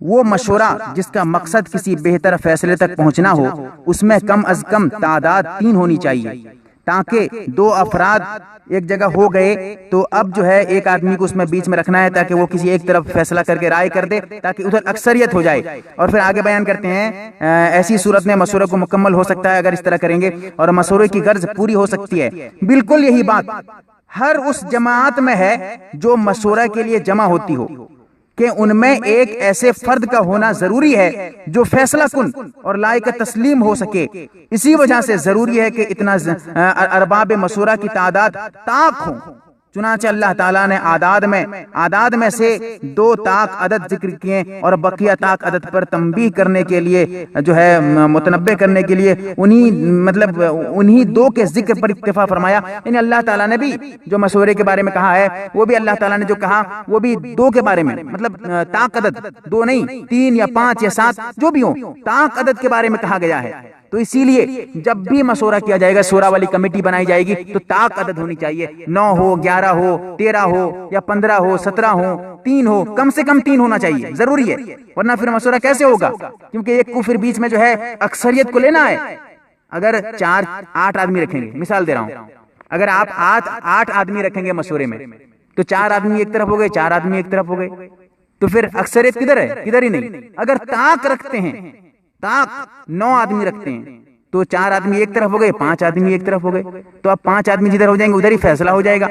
وہ مشورہ جس کا مقصد کسی بہتر فیصلے تک پہنچنا ہو، اس میں کم از کم تعداد 3 ہونی چاہیے تاکہ دو افراد ایک جگہ ہو گئے تو اب جو ہے ایک آدمی کو اس میں بیچ میں رکھنا ہے تاکہ وہ کسی ایک طرف فیصلہ کر کے رائے کر دے تاکہ ادھر اکثریت ہو جائے. اور پھر آگے بیان کرتے ہیں ایسی صورت میں مشورے کو مکمل ہو سکتا ہے اگر اس طرح کریں گے اور مشورے کی غرض پوری ہو سکتی ہے. بالکل یہی بات ہر اس جماعت میں ہے جو مشورہ کے لیے جمع ہوتی ہو کہ ان میں ایک ایسے فرد کا ہونا ضروری ہے جو فیصلہ کن اور لائق تسلیم ہو سکے. اسی وجہ سے ضروری ہے کہ اتنا ارباب مشورہ کی تعداد طاق ہوں. چنانچہ اللہ تعالیٰ نے اعداد میں سے 2 طاق عدد ذکر کیے اور بقیہ طاق عدد پر تنبیہ کرنے کے لیے جو ہے متنبہ کرنے کے لیے انہی 2 کے ذکر پر اکتفا فرمایا. یعنی اللہ تعالیٰ نے بھی جو مشورے کے بارے میں کہا ہے وہ بھی اللہ تعالیٰ نے جو کہا وہ بھی 2 کے بارے میں طاق عدد 2 نہیں 3 یا 5 یا 7 جو بھی ہوں طاق عدد کے بارے میں کہا گیا ہے. تو اسی لیے جب بھی مشورہ کیا جائے گا شورا والی کمیٹی بنائی جائے گی تو طاق عدد ہونی چاہیے. 9 ہو 11 ہو 13 ہو یا 15 ہو 17 ہو 3 ہو کم سے کم 3 ہونا چاہیے ضروری ہے. ورنہ پھر مشورہ کیسے ہوگا کیونکہ ایک کو پھر بیچ میں جو ہے اکثریت کو لینا ہے. اگر 8 آدمی رکھیں گے مثال دے رہا ہوں اگر آپ 8 آدمی رکھیں گے مشورے میں تو 4 آدمی ایک طرف ہو گئے 4 آدمی ایک طرف ہو گئے تو پھر اکثریت کدھر ہے کدھر ہی نہیں. اگر طاق رکھتے ہیں طاق 9 آدمی رکھتے ہیں تو 4 آدمی ایک طرف ہو گئے 5 آدمی ایک طرف ہو گئے تو اب 5 آدمی جدھر ہو جائیں گے ادھر ہی فیصلہ ہو جائے گا.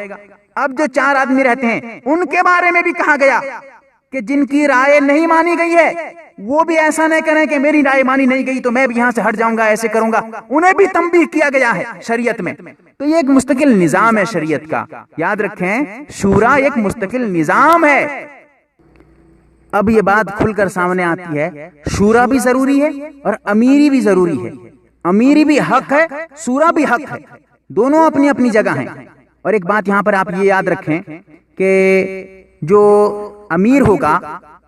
اب جو 4 آدمی رہتے ہیں ان کے بارے میں بھی کہا گیا کہ جن کی رائے نہیں مانی گئی ہے وہ بھی ایسا نہ کریں کہ میری رائے مانی نہیں گئی تو میں بھی یہاں سے ہٹ جاؤں گا ایسے کروں گا. انہیں بھی تنبیہ کیا گیا ہے شریعت میں. تو یہ ایک مستقل نظام ہے شریعت کا. یاد رکھیں شورا ایک مستقل نظام ہے. اب یہ بات کھل کر سامنے آتی ہے شورا بھی ضروری ہے اور امیری بھی ضروری ہے. امیری بھی حق ہے شورا بھی حق ہے. دونوں اپنی اپنی جگہ ہیں. اور ایک بات یہاں پر آپ یہ یاد رکھیں کہ جو امیر ہوگا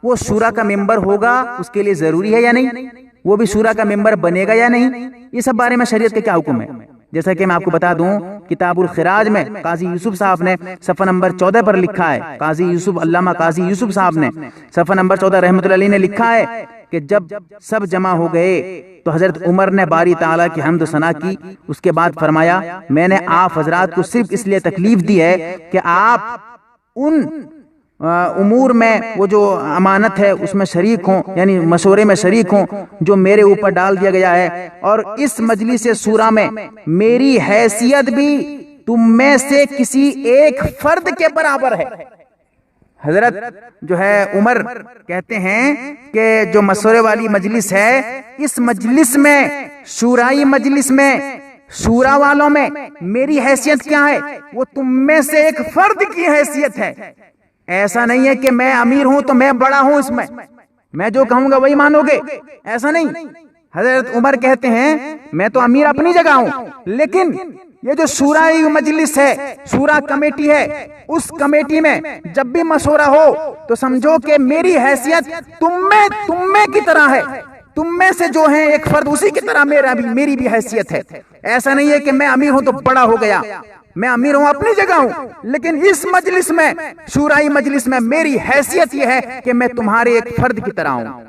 وہ شورا کا ممبر ہوگا اس کے لیے ضروری ہے یا نہیں وہ بھی شورا کا ممبر بنے گا یا نہیں. یہ سب بارے میں شریعت کے کیا حکم ہے جیسا کہ میں آپ کو بتا دوں کتاب الخراج میں قاضی یوسف صاحب نے صفحہ نمبر 14 پر لکھا ہے. قاضی یوسف علامہ قاضی یوسف صاحب نے صفحہ نمبر 14 رحمۃ اللہ علیہ نے لکھا ہے کہ جب سب جمع ہو گئے تو حضرت عمر نے باری تعالیٰ کی حمد و ثنا کی. اس کے بعد فرمایا میں نے آپ حضرات کو صرف اس لیے تکلیف دی ہے کہ آپ ان امور میں وہ جو امانت ہے اس میں شریک ہوں یعنی مشورے میں شریک ہوں جو میرے اوپر ڈال دیا گیا ہے. اور اس مجلس شورا میں میری حیثیت بھی تم میں سے کسی ایک فرد کے برابر ہے. حضرت جو ہے عمر کہتے ہیں کہ جو مشورے والی مجلس ہے اس مجلس میں شورائی مجلس میں شورا والوں میں میری حیثیت کیا ہے وہ تم میں سے ایک فرد کی حیثیت ہے. ایسا نہیں ہے کہ میں امیر ہوں تو میں بڑا ہوں اس میں جو کہوں گا وہی مانو گے ایسا نہیں. حضرت عمر کہتے ہیں میں تو امیر اپنی جگہ ہوں لیکن یہ جو شورائی مجلس ہے شورا کمیٹی ہے اس کمیٹی میں جب بھی مشورہ ہو تو سمجھو کہ میری حیثیت تم میں کی طرح ہے. تم میں سے جو ہیں ایک فرد اسی کی طرح میری بھی حیثیت ہے. ایسا نہیں ہے کہ میں امیر ہوں تو بڑا ہو گیا. میں امیر ہوں اپنی جگہ ہوں لیکن اس مجلس میں شورائی مجلس میں میری حیثیت یہ ہے کہ میں تمہارے ایک فرد کی طرح ہوں.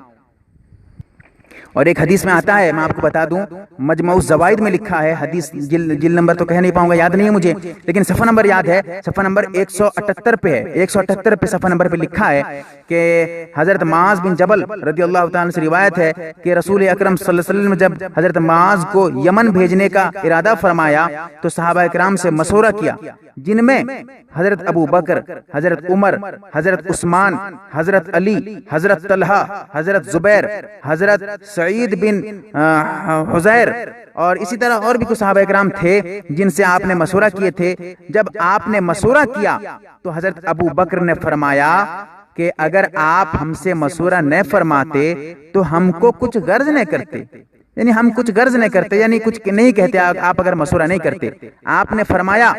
اور ایک حدیث میں آتا ہے میں آپ کو بتا دوں مجموع الزوائد میں لکھا ہے حدیث جلد نمبر تو کہہ نہیں پاؤں گا یاد نہیں ہے مجھے لیکن صفحہ نمبر یاد ہے. صفحہ نمبر 178 پہ ہے 178 پہ صفحہ نمبر پہ لکھا ہے کہ حضرت معاذ بن جبل رضی اللہ تعالیٰ سے روایت ہے کہ رسول اکرم صلی اللہ علیہ وسلم جب حضرت معاذ کو یمن بھیجنے کا ارادہ فرمایا تو صحابہ کرام سے مشورہ کیا جن میں حضرت ابو بکر حضرت عمر حضرت عثمان حضرت علی حضرت طلحہ حضرت زبیر حضرت سعید بن حزیر اور اسی طرح اور بھی کچھ صحابہ کرام تھے جن سے آپ نے مشورہ کیے تھے. جب آپ نے مشورہ کیا تو حضرت ابو بکر نے فرمایا کہ اگر آپ ہم سے مشورہ نہ فرماتے تو ہم کو کچھ غرض نہ کرتے یعنی ہم کچھ غرض نہ کرتے یعنی کچھ نہیں کہتے آپ اگر مشورہ نہیں کرتے. آپ نے فرمایا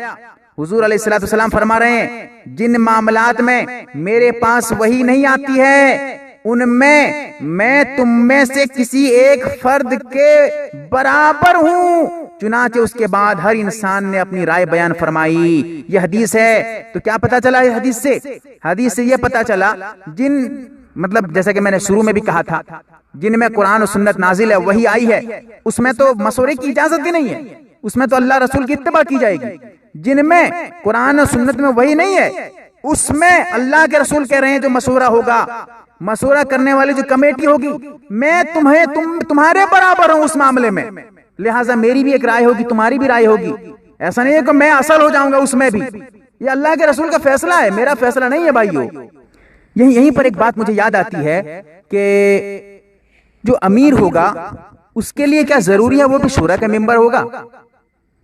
حضور علیہ الصلوۃ والسلام فرما رہے ہیں جن معاملات میں میرے پاس وحی نہیں آتی ہے ان میں تم میں سے کسی ایک فرد کے برابر ہوں. چنانچہ اس کے بعد ہر انسان نے اپنی رائے بیان فرمائی. یہ حدیث ہے. تو کیا پتا چلا اس حدیث سے یہ پتا چلا جیسا کہ میں نے شروع میں بھی کہا تھا جن میں قرآن و سنت نازل ہے وہی آئی ہے اس میں تو مشورے کی اجازت ہی نہیں ہے. اس میں تو اللہ رسول کی اتباع کی جائے گی. جن میں قرآن و سنت میں وہی نہیں ہے اس میں اللہ کے رسول کہہ رہے ہیں جو مشورہ ہوگا، مشورہ کرنے والی جو کمیٹی ہوگی، میں تمہارے برابر ہوں اس معاملے میں، لہٰذا میری بھی ایک رائے ہوگی، تمہاری بھی رائے ہوگی. ایسا نہیں ہے کہ میں اصل ہو جاؤں گا اس میں بھی. یہ اللہ کے رسول کا فیصلہ ہے، میرا فیصلہ نہیں ہے بھائیو. یہیں پر ایک بات مجھے یاد آتی ہے کہ جو امیر ہوگا اس کے لیے کیا ضروری ہے وہ بھی شورا کا ممبر ہوگا؟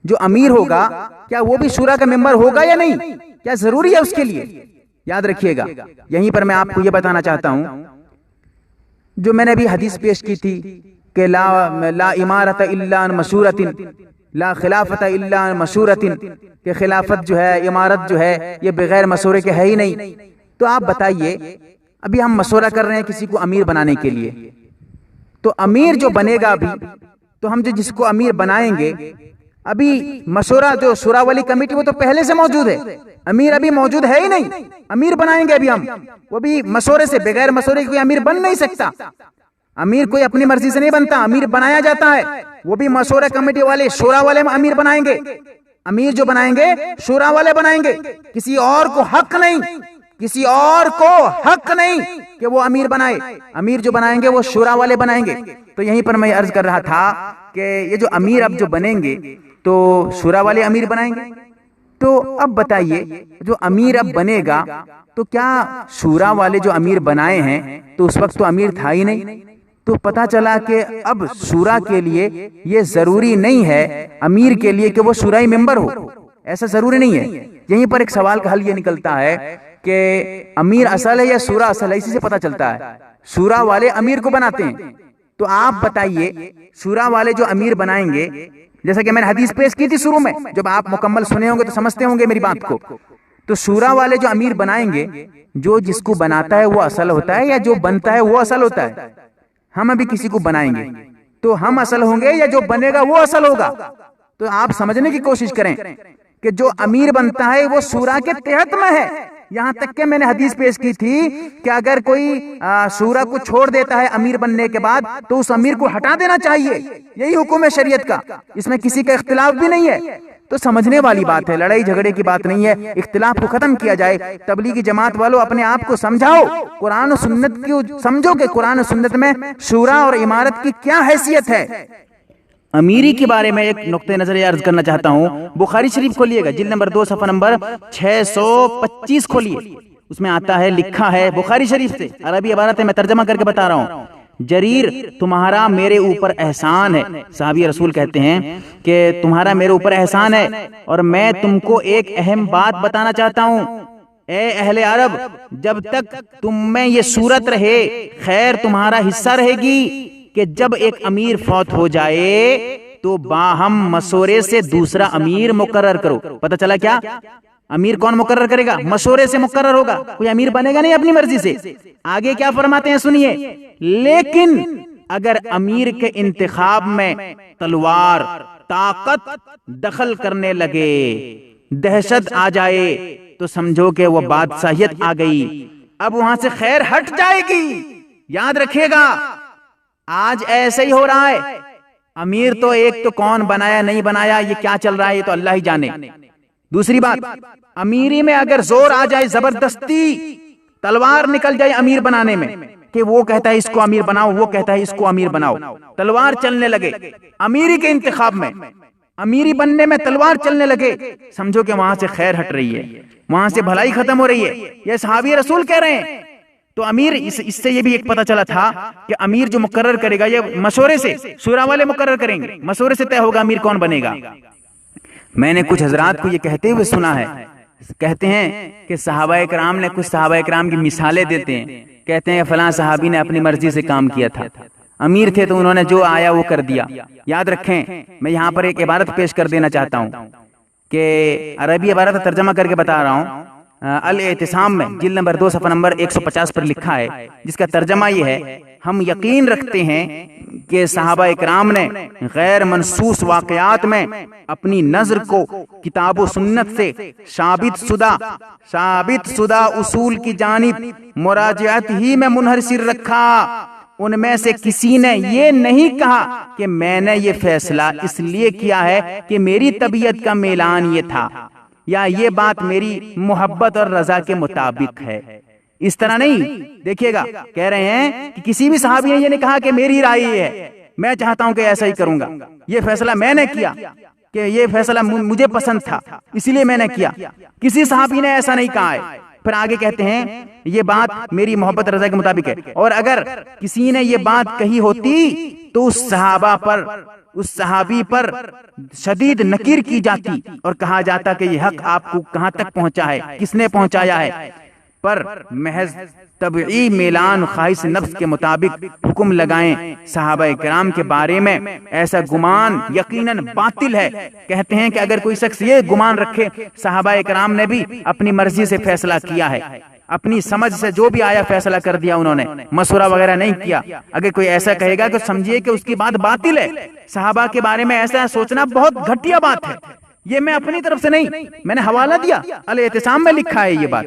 جو امیر ہوگا کیا وہ بھی شورا کا ممبر ہوگا یا نہیں؟ کیا ضروری ہے اس کے لیے؟ یاد رکھیے گا. یہیں پر میں آپ کو یہ بتانا چاہتا ہوں جو میں نے ابھی حدیث پیش کی تھی کہ لا امارت الا عن مشورۃ، لا خلافت الا عن مشورۃ، کہ خلافت جو ہے، امارت جو ہے، یہ بغیر مشورے کے ہے ہی نہیں. تو آپ بتائیے، ابھی ہم مشورہ کر رہے ہیں کسی کو امیر بنانے کے لیے، تو امیر جو بنے گا ابھی، تو ہم جو جس کو امیر بنائیں گے، ابھی مشورہ جو شورا والی کمیٹی وہ تو پہلے سے موجود ہے، امیر ابھی موجود ہے ہی نہیں. امیر بنائیں گے ابھی ہم، وہ بھی مشورے سے، بغیر مشورے کے کوئی امیر بن نہیں سکتا. امیر کوئی اپنی مرضی سے نہیں بنتا، امیر بنایا جاتا ہے، وہ بھی مشورہ کمیٹی والے، شورا والے امیر بنائیں گے. امیر جو بنائیں گے شورا والے بنائیں گے، کسی اور کو حق نہیں، کسی اور کو حق نہیں کہ وہ امیر بنائے. امیر جو بنائیں گے وہ شورا والے بنائیں گے. تو یہیں پر میں عرض کر رہا تھا کہ یہ جو امیر اب جو بنیں گے تو شورا والے امیر بنائیں گے. تو اب بتائیے جو امیر اب بنے گا تو کیا شورا والے جو امیر بنائے ہیں تو اس وقت تو امیر تھا ہی نہیں. تو پتا چلا کہ اب شورا کے لیے یہ ضروری نہیں ہے امیر کے لیے کہ وہ شورائی ممبر ہو، ایسا ضروری نہیں ہے. یہیں پر ایک سوال کا حل یہ نکلتا ہے کہ امیر اصل ہے یا شورا اصل ہے. اسی سے پتا چلتا ہے شورا والے امیر کو بناتے ہیں. تو آپ بتائیے شورا والے جو امیر بنائیں گے، جیسا کہ میں نے حدیث پیش کی تھی شروع میں، جب آپ مکمل سنے ہوں گے تو سمجھتے ہوں گے میری بات کو. تو شورا والے جو امیر بنائیں گے، جو جس کو بناتا ہے وہ اصل ہوتا ہے یا جو بنتا ہے وہ اصل ہوتا ہے؟ ہم ابھی کسی کو بنائیں گے تو ہم اصل ہوں گے یا جو بنے گا وہ اصل ہوگا؟ تو آپ سمجھنے کی کوشش کریں کہ جو امیر بنتا ہے وہ شورا کے تحت میں ہے. یہاں تک کہ میں نے حدیث پیش کی تھی کہ اگر کوئی شورا کو چھوڑ دیتا ہے امیر بننے کے بعد تو اس امیر کو ہٹا دینا چاہیے. یہی حکم ہے شریعت کا، اس میں کسی کا اختلاف بھی نہیں ہے. تو سمجھنے والی بات ہے، لڑائی جھگڑے کی بات نہیں ہے. اختلاف کو ختم کیا جائے. تبلیغی جماعت والوں اپنے آپ کو سمجھاؤ، قرآن و سنت کی سمجھو کہ قرآن و سنت میں شورا اور امارت کی کیا حیثیت ہے. امیری کے بارے میں ایک نقطہ نظر عرض کرنا چاہتا ہوں. بخاری شریف کھولیے گا، جلد نمبر 2 صفحہ نمبر 625 کھولیے. اس میں آتا ہے، لکھا ہے بخاری شریف سے، عربی عبارت ہے، میں ترجمہ کر کے بتا رہا ہوں. جریر تمہارا میرے اوپر احسان ہے. صحابی رسول کہتے ہیں کہ تمہارا میرے اوپر احسان ہے اور میں تم کو ایک اہم بات بتانا چاہتا ہوں. اے اہل عرب، جب تک تم میں یہ صورت رہے خیر تمہارا حصہ رہے گی کہ جب ایک امیر فوت ہو جائے تو باہم مشورے سے دوسرا امیر مقرر کرو. پتہ چلا کیا؟ امیر کون مقرر کرے گا؟ مشورے سے مقرر ہوگا، کوئی امیر بنے گا نہیں اپنی مرضی سے. آگے کیا فرماتے ہیں سنیے، لیکن اگر امیر کے انتخاب میں تلوار، طاقت دخل کرنے لگے، دہشت آ جائے تو سمجھو کہ وہ بادشاہیت آ گئی، اب وہاں سے خیر ہٹ جائے گی. یاد رکھیے گا آج ایسے ہی ہو رہا ہے. امیر تو ایک تو کون بنایا نہیں بنایا یہ کیا چل رہا ہے یہ تو اللہ ہی جانے. دوسری بات، امیری میں اگر زور آ جائے، زبردستی تلوار نکل جائے امیر بنانے میں کہ وہ کہتا ہے اس کو امیر بناؤ، وہ کہتا ہے اس کو امیر بناؤ، تلوار چلنے لگے امیری کے انتخاب میں، امیری بننے میں تلوار چلنے لگے، سمجھو کہ وہاں سے خیر ہٹ رہی ہے، وہاں سے بھلائی ختم ہو رہی ہے. یہ صحابی رسول کہہ رہے ہیں. تو امیر اس سے یہ بھی ایک پتہ چلا تھا کہ امیر جو مقرر کرے گا یہ مشورے سے، شورا والے مقرر کریں گے، مشورے سے طے ہوگا امیر کون بنے گا. میں نے کچھ حضرات کو یہ کہتے ہوئے سنا ہے، کہتے ہیں کہ صحابہ کرام نے، کچھ صحابہ کرام کی مثالیں دیتے ہیں، کہتے ہیں فلاں صحابی نے اپنی مرضی سے کام کیا تھا، امیر تھے تو انہوں نے جو آیا وہ کر دیا. یاد رکھیں میں یہاں پر ایک عبارت پیش کر دینا چاہتا ہوں کہ عربی عبارت ترجمہ کر کے بتا رہا ہوں. الاعتصام میں جلد نمبر 2 صفحہ نمبر 150 پر لکھا ہے، جس کا ترجمہ یہ ہے، ہم یقین رکھتے ہیں کہ صحابہ اکرام نے غیر منصوص واقعات میں اپنی نظر کو کتاب و سنت سے ثابت شدہ اصول کی جانب مراجعت ہی میں منحصر رکھا. ان میں سے کسی نے یہ نہیں کہا کہ میں نے یہ فیصلہ اس لیے کیا ہے کہ میری طبیعت کا میلان یہ تھا یا یہ بات میری محبت اور رضا کے مطابق ہے. اس طرح نہیں. دیکھیے گا کہہ رہے ہیں کہ کسی بھی صحابی نے یہ نہیں کہا کہ میری رائے یہ ہے, میں چاہتا ہوں کہ ایسا ہی کروں گا, یہ فیصلہ میں نے کیا, کہ یہ فیصلہ مجھے پسند تھا اسی لیے میں نے کیا. کسی صحابی نے ایسا نہیں کہا ہے. پھر آگے کہتے ہیں یہ بات میری محبت رضا کے مطابق ہے. اور اگر کسی نے یہ بات کہی ہوتی تو اس صحابہ پر, اس صحابی پر شدید نکیر کی جاتی اور کہا جاتا کہ یہ حق آپ کو کہاں تک پہنچا ہے, کس نے پہنچایا ہے. پر محض طبعی میلان خواہش نفس کے مطابق حکم لگائیں صحابہ کرام کے بارے میں, ایسا گمان یقیناً باطل ہے. کہتے ہیں کہ اگر کوئی شخص یہ گمان رکھے صحابہ کرام نے بھی اپنی مرضی سے فیصلہ کیا ہے, اپنی سمجھ سے جو بھی آیا فیصلہ کر دیا, انہوں نے مشورہ وغیرہ نہیں کیا, اگر کوئی ایسا کہے گا تو سمجھیے کہ اس کی بات باطل ہے. صحابہ کے بارے میں ایسا سوچنا بہت گھٹیا بات ہے. یہ میں اپنی طرف سے نہیں, میں نے حوالہ دیا, الاعتصام میں لکھا ہے یہ بات.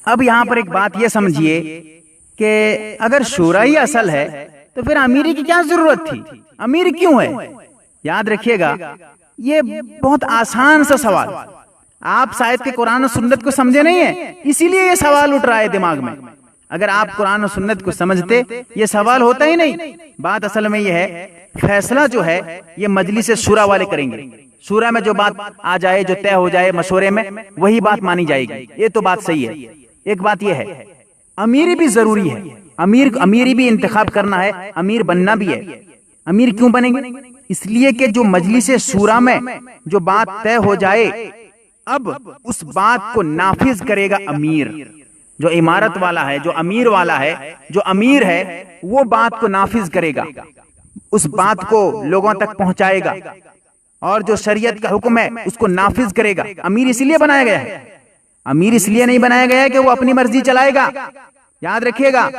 اب یہاں پر ایک بات یہ سمجھیے کہ اگر شورا ہی اصل ہے تو پھر امیری کی کیا ضرورت تھی, امیر کیوں ہے. یاد رکھیے گا یہ بہت آسان سا سوال, آپ شاید کہ قرآن و سنت کو سمجھے نہیں ہیں اسی لیے یہ سوال اٹھ رہا ہے دماغ میں. اگر آپ قرآن و سنت کو سمجھتے یہ سوال ہوتا ہی نہیں. بات اصل میں یہ ہے فیصلہ جو ہے یہ مجلس شورا والے کریں گے. شورا میں جو بات آ جائے, جو طے ہو جائے مشورے میں, وہی بات مانی جائے گی. یہ تو بات صحیح ہے. ایک بات یہ ہے امیری بھی ضروری ہے, امیری بھی انتخاب کرنا ہے, امیر بننا بھی ہے. امیر کیوں بنیں گے؟ اس لیے کہ جو مجلس شورا میں جو بات طے ہو جائے اب اس بات کو نافذ کرے گا امیر. جو عمارت والا ہے, جو امیر والا ہے, جو امیر ہے وہ بات کو نافذ کرے گا, اس بات کو لوگوں تک پہنچائے گا, اور جو شریعت کا حکم ہے اس کو نافذ کرے گا. امیر اس لیے بنایا گیا ہے, امیر اس لیے نہیں بنایا گیا ہے کہ وہ اپنی مرضی چلائے گا. یاد رکھیے گا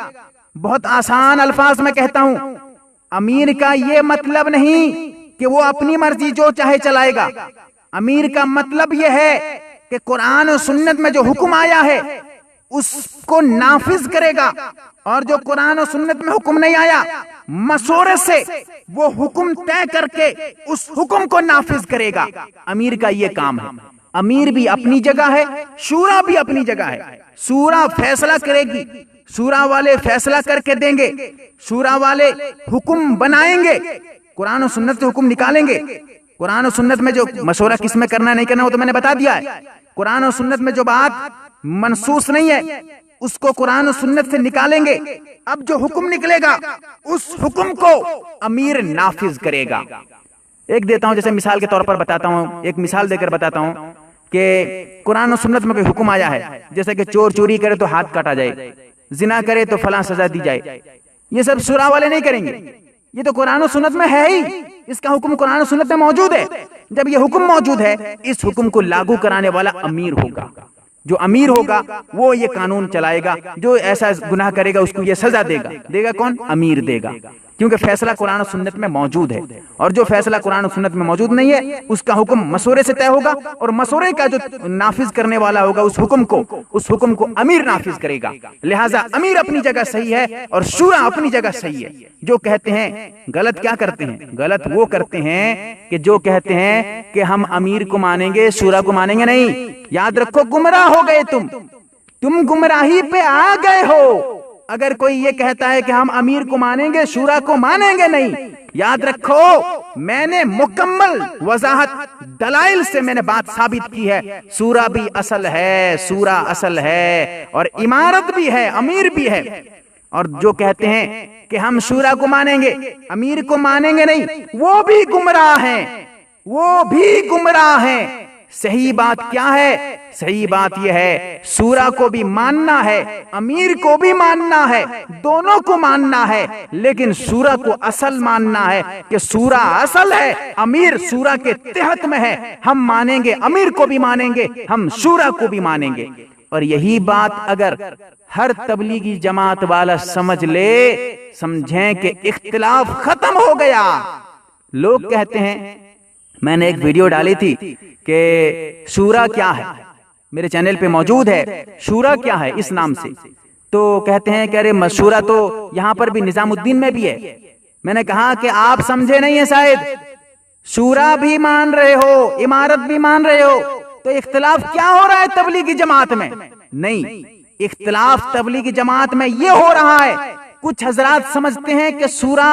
بہت آسان الفاظ میں کہتا ہوں, امیر کا یہ مطلب نہیں کہ وہ اپنی مرضی جو چاہے چلائے گا. امیر کا مطلب یہ ہے کہ قرآن و سنت میں جو حکم آیا ہے اس کو نافذ کرے گا, اور جو قرآن و سنت میں حکم نہیں آیا مشورے سے وہ حکم طے کر کے اس حکم کو نافذ کرے گا. امیر کا یہ کام ہے. امیر بھی اپنی جگہ ہے, شورا بھی اپنی جگہ ہے. شورا فیصلہ کرے گی, شورا والے فیصلہ کر کے دیں گے, شورا والے حکم بنائیں گے, قرآن و سنت سے حکم نکالیں گے. قرآن و سنت میں جو مشورہ کس میں کرنا نہیں کرنا وہ تو میں نے بتا دیا ہے. قرآن و سنت میں جو بات منسوخ نہیں ہے اس کو قرآن و سنت سے نکالیں گے. اب جو حکم نکلے گا اس حکم کو امیر نافذ کرے گا. ایک دیتا ہوں, جیسے مثال کے طور پر بتاتا ہوں, ایک مثال دے کر بتاتا ہوں کہ قرآن و سنت میں کوئی حکم آیا ہے, جیسے کہ چور چوری کرے تو ہاتھ کاٹا جائے, زنا کرے تو فلاں سزا دی جائے. یہ سب شورا والے نہیں کریں گے, یہ تو قرآن و سنت میں ہے ہی, اس کا حکم قرآن و سنت میں موجود ہے. جب یہ حکم موجود ہے اس حکم کو لاگو کرانے والا امیر ہوگا. جو امیر ہوگا وہ یہ قانون چلائے گا, جو ایسا گناہ کرے گا اس کو یہ سزا دے گا. دے گا کون؟ امیر دے گا, کیونکہ فیصلہ قرآن و سنت میں موجود ہے. اور جو فیصلہ قرآن و سنت میں موجود نہیں ہے اس کا حکم مشورے سے طے ہوگا, اور مشورے کا جو نافذ کرنے والا ہوگا اس حکم کو امیر نافذ کرے گا. لہٰذا امیر اپنی جگہ صحیح ہے اور شورا اپنی جگہ صحیح ہے. جو کہتے ہیں غلط کیا کرتے ہیں, غلط وہ کرتے ہیں کہ جو کہتے ہیں کہ ہم امیر کو مانیں گے شورا کو مانیں گے نہیں. یاد رکھو گمراہ ہو گئے تم گمراہی پہ آ گئے ہو. اگر کوئی یہ کہتا ہے کہ ہم امیر کو مانیں گے شورا کو مانیں گے نہیں, یاد رکھو میں نے مکمل وضاحت دلائل سے میں نے بات ثابت کی ہے. شورا بھی اصل ہے, شورا اصل ہے, اور عمارت بھی ہے, امیر بھی ہے. اور جو کہتے ہیں کہ ہم شورا کو مانیں گے امیر کو مانیں گے نہیں, وہ بھی گمراہ ہیں, وہ بھی گمراہ ہیں. صحیح بات کیا ہے؟ صحیح بات یہ ہے شورا کو بھی ماننا ہے, امیر کو بھی ماننا ہے, دونوں کو ماننا ہے, لیکن شورا کو اصل ماننا ہے کہ شورا اصل ہے, امیر شورا کے تحت میں ہے. ہم مانیں گے, امیر کو بھی مانیں گے, ہم شورا کو بھی مانیں گے. اور یہی بات اگر ہر تبلیغی جماعت والا سمجھ لے, سمجھیں کہ اختلاف ختم ہو گیا. لوگ کہتے ہیں, میں نے ایک ویڈیو ڈالی تھی کہ شورا کیا ہے, میرے چینل پہ موجود ہے, شورا کیا ہے اس نام سے. تو کہتے ہیں کہ ارے شورا تو یہاں پر بھی نظام الدین میں بھی ہے. میں نے کہا کہ آپ سمجھے نہیں ہیں شاید، شورا بھی مان رہے ہو، امارت بھی مان رہے ہو، تو اختلاف کیا ہو رہا ہے تبلیغی جماعت میں؟ نہیں، اختلاف تبلیغی جماعت میں یہ ہو رہا ہے، کچھ حضرات سمجھتے ہیں کہ شورا